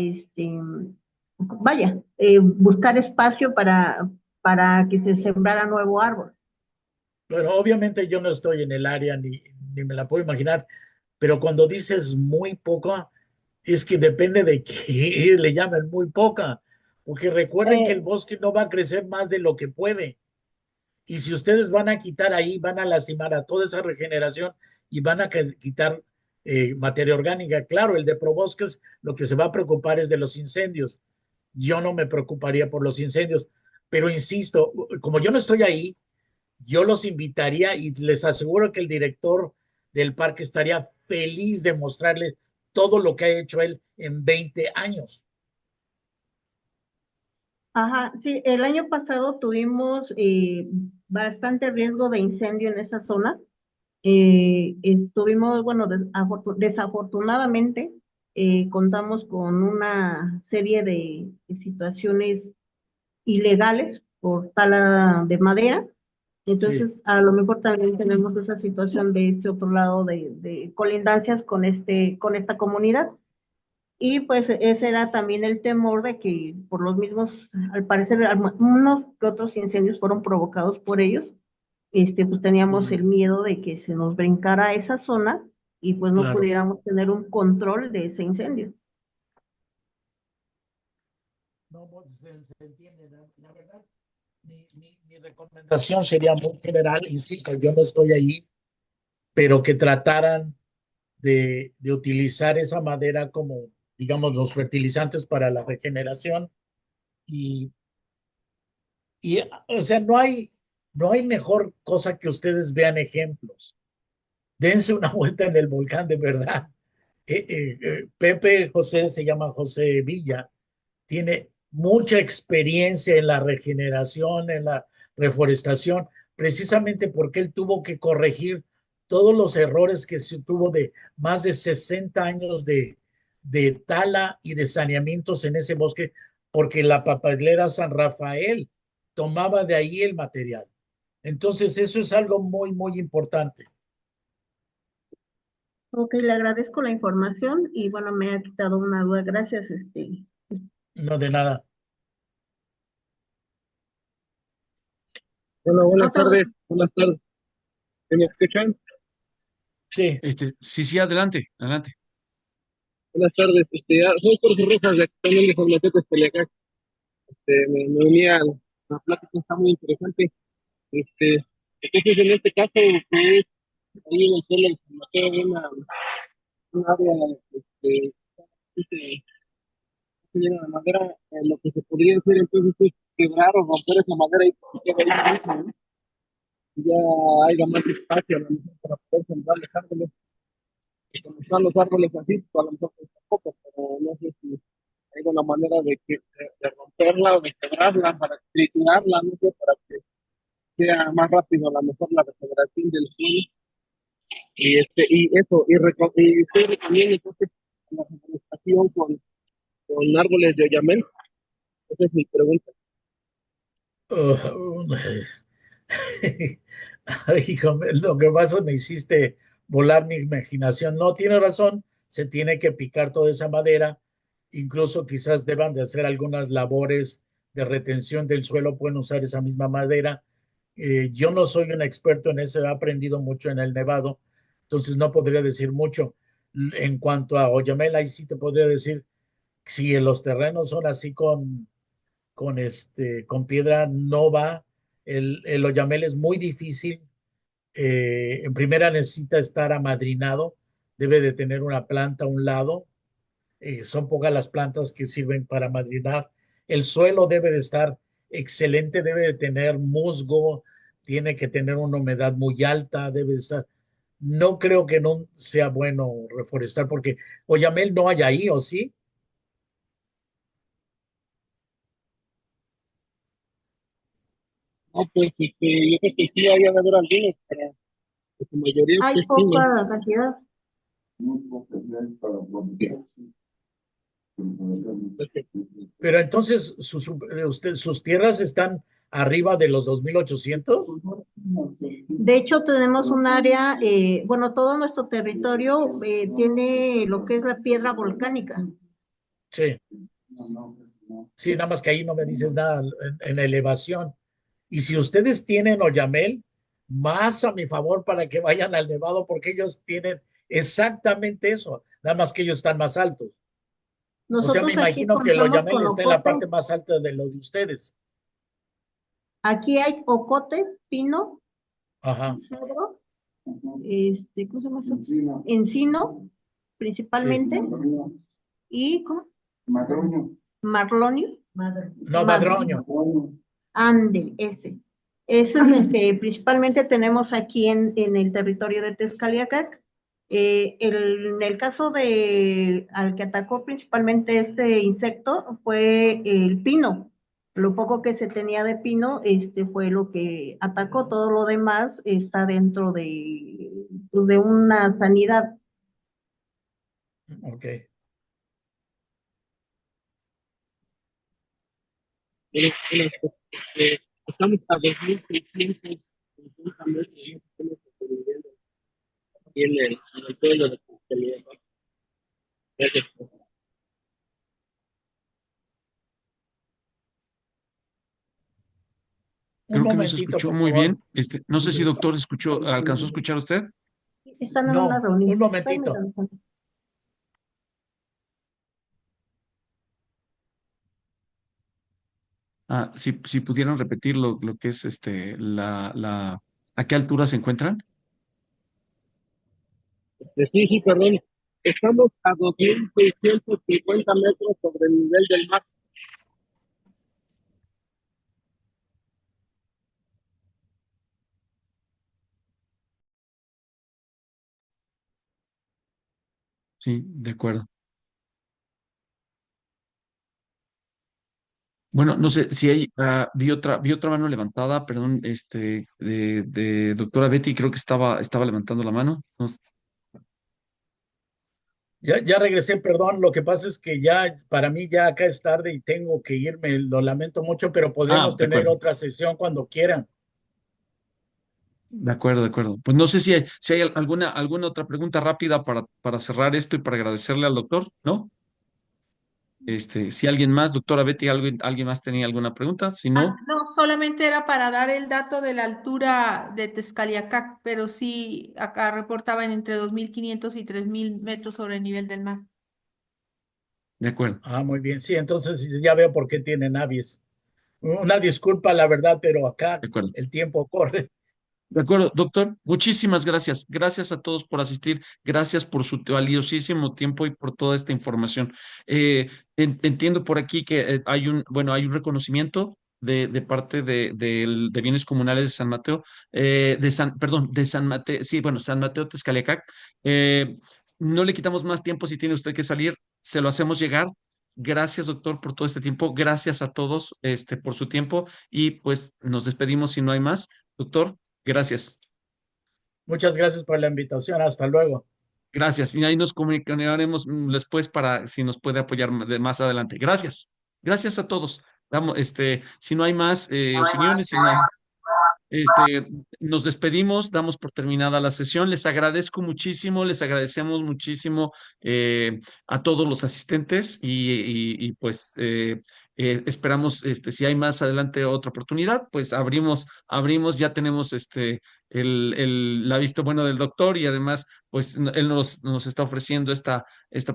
vaya, buscar espacio para que se sembrara nuevo árbol. Bueno, obviamente yo no estoy en el área ni me la puedo imaginar, pero cuando dices muy poco, es que depende de qué le llamen muy poca, porque recuerden que el Eh, bosque no va a crecer más de lo que puede. Y si ustedes van a quitar ahí, van a lastimar a toda esa regeneración y van a quitar materia orgánica. Claro, el de probosques lo que se va a preocupar es de los incendios. Yo no me preocuparía por los incendios, pero insisto, como yo no estoy ahí, yo los invitaría y les aseguro que el director del parque estaría feliz de mostrarles todo lo que ha hecho él en 20 años. Ajá, sí, el año pasado tuvimos bastante riesgo de incendio en esa zona. Estuvimos, bueno, desafortunadamente, contamos con una serie de situaciones ilegales por tala de madera. Sí, Entonces, a lo mejor también tenemos esa situación de este otro lado de colindancias con esta comunidad. Y pues ese era también el temor de que por los mismos, al parecer, unos que otros incendios fueron provocados por ellos. Pues teníamos el miedo de que se nos brincara esa zona y pues no claro. pudiéramos tener un control de ese incendio. No, pues, se entiende. La verdad, mi recomendación sería muy general, insisto, yo no estoy ahí, pero que trataran de utilizar esa madera como, digamos, los fertilizantes para la regeneración y Y, o sea, no hay mejor cosa que ustedes vean ejemplos. Dense una vuelta en el volcán, de verdad. Pepe José se llama José Villa, tiene mucha experiencia en la regeneración, en la reforestación, precisamente porque él tuvo que corregir todos los errores que se tuvo de más de 60 años de tala y de saneamientos en ese bosque, porque la papelera San Rafael tomaba de ahí el material. Entonces, eso es algo muy, muy importante. Ok, le agradezco la información y bueno, me ha quitado una duda. Gracias, No de nada. Hola, buenas otra, tardes, buenas tardes. ¿Me escuchan? Sí. Sí, sí, adelante, adelante. Buenas tardes, soy Jorge Rojas, de aquí también de Farmacéuticos Peliacá. Me uní a la plática, está muy interesante. Entonces, en este caso, que es ahí en el suelo del Farmacéutico, hay un área, que se llena de madera, lo que se podría hacer entonces es quebrar o romper esa madera y que quede ahí mismo, ¿no? Y ya haya más espacio a lo mejor para poder sembrar los árboles. Y como están los árboles así, pues a lo mejor cuesta poco, pero no sé si hay una manera de romperla o de quebrarla, para triturarla, no sé, para que sea más rápido a lo mejor la regeneración del suelo. Y estoy recomiendo entonces la reforestación con árboles de oyamel. Esa es mi pregunta. Uh, Ay, hijo, lo que pasa me hiciste volar mi imaginación. No, tiene razón, se tiene que picar toda esa madera, incluso quizás deban de hacer algunas labores de retención del suelo, pueden usar esa misma madera. Yo no soy un experto en eso, he aprendido mucho en el Nevado, entonces no podría decir mucho. En cuanto a Oyamel, ahí sí te podría decir, si en los terrenos son así con piedra, no va. El Oyamel es muy difícil. En primera necesita estar amadrinado, debe de tener una planta a un lado. Son pocas las plantas que sirven para amadrinar. El suelo debe de estar excelente, debe de tener musgo, tiene que tener una humedad muy alta, debe de estar. No creo que no sea bueno reforestar porque Oyamel no hay ahí, ¿o sí? No, pues yo creo que sí había de haber algunos, pero en su mayoría hay pues sí, ¿no? poca cantidad. Pero entonces sus tierras están arriba de los 2.800. De hecho, tenemos un área, bueno, todo nuestro territorio tiene lo que es la piedra volcánica. Sí, sí, nada más que ahí no me dices nada en elevación. Y si ustedes tienen Oyamel, más a mi favor para que vayan al Nevado, porque ellos tienen exactamente eso, nada más que ellos están más altos. O sea, me Nosotros aquí imagino que el contamos Oyamel con está en la ocote. parte más alta de lo de ustedes. Aquí hay ocote, pino, Ajá, cedro, ¿cómo se llama eso? Encino, sí. principalmente, y ¿cómo? Marlonio. No, madroño. Ande, ese. Ese es el que principalmente tenemos aquí en el territorio de Tezcaliacac. En el caso de al que atacó principalmente este insecto fue el pino. Lo poco que se tenía de pino, fue lo que atacó. Todo lo demás está dentro de, pues, de una sanidad. Ok. Estamos a 2.650 metros, ¿no? Estamos sobreviviendo aquí en el pueblo de Peliacá. Gracias. Un Creo que no se momentito, escuchó por muy favor. bien. No sé si doctor escuchó, ¿alcanzó a escuchar usted? Están en una No, un reunión. momentito. Si pudieran repetir lo que es ¿a qué altura se encuentran? Sí, sí, perdón. Estamos a 2.650 metros sobre el nivel del mar. Sí, de acuerdo. Bueno, no sé si hay, vi otra mano levantada, perdón, de doctora Betty, creo que estaba levantando la mano. Ya regresé, perdón. Lo que pasa es que ya, para mí, ya acá es tarde y tengo que irme. Lo lamento mucho, pero podríamos De tener acuerdo, otra sesión cuando quieran. de acuerdo, de acuerdo. Pues no sé si hay alguna otra pregunta rápida para cerrar esto y para agradecerle al doctor, ¿no? Si alguien más, doctora Betty, alguien más tenía alguna pregunta, si no, No, solamente era para dar el dato de la altura de Tezcaliacac, pero sí, acá reportaban entre 2.500 y 3.000 metros sobre el nivel del mar. de acuerdo, Ah, muy bien. Sí, entonces ya veo por qué tienen avies. Una disculpa, la verdad, pero acá de acuerdo. el tiempo corre. De acuerdo, doctor, muchísimas gracias. Gracias a todos por asistir. Gracias por su valiosísimo tiempo y por toda esta información. Entiendo por aquí que hay un reconocimiento de parte de bienes comunales de San Mateo, perdón, de San Mateo, sí, bueno, San Mateo Texcaliacac. Eh, no le quitamos más tiempo si tiene usted que salir, se lo hacemos llegar. Gracias, doctor, por todo este tiempo. Gracias a todos, por su tiempo y pues nos despedimos si no hay más. Doctor. Gracias, Muchas gracias por la invitación. Hasta luego. gracias. Y ahí nos comunicaremos después para si nos puede apoyar más adelante. Gracias, gracias a todos. Vamos, si no hay más opiniones, si no hay, este, nos despedimos, damos por terminada la sesión. Les agradezco muchísimo, les agradecemos muchísimo a todos los asistentes pues esperamos, si hay más adelante otra oportunidad, pues abrimos, ya tenemos la vista bueno del doctor y además, pues él nos está ofreciendo esta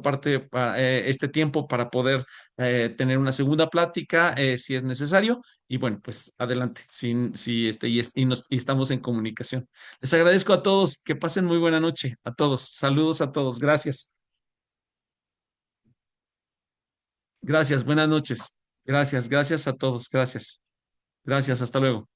parte, este tiempo para poder tener una segunda plática si es necesario. Y bueno, pues adelante, y estamos en comunicación. Les agradezco a todos, que pasen muy buena noche a todos. Saludos a todos. Gracias. Gracias, buenas noches. Gracias a todos. Gracias. Gracias, hasta luego.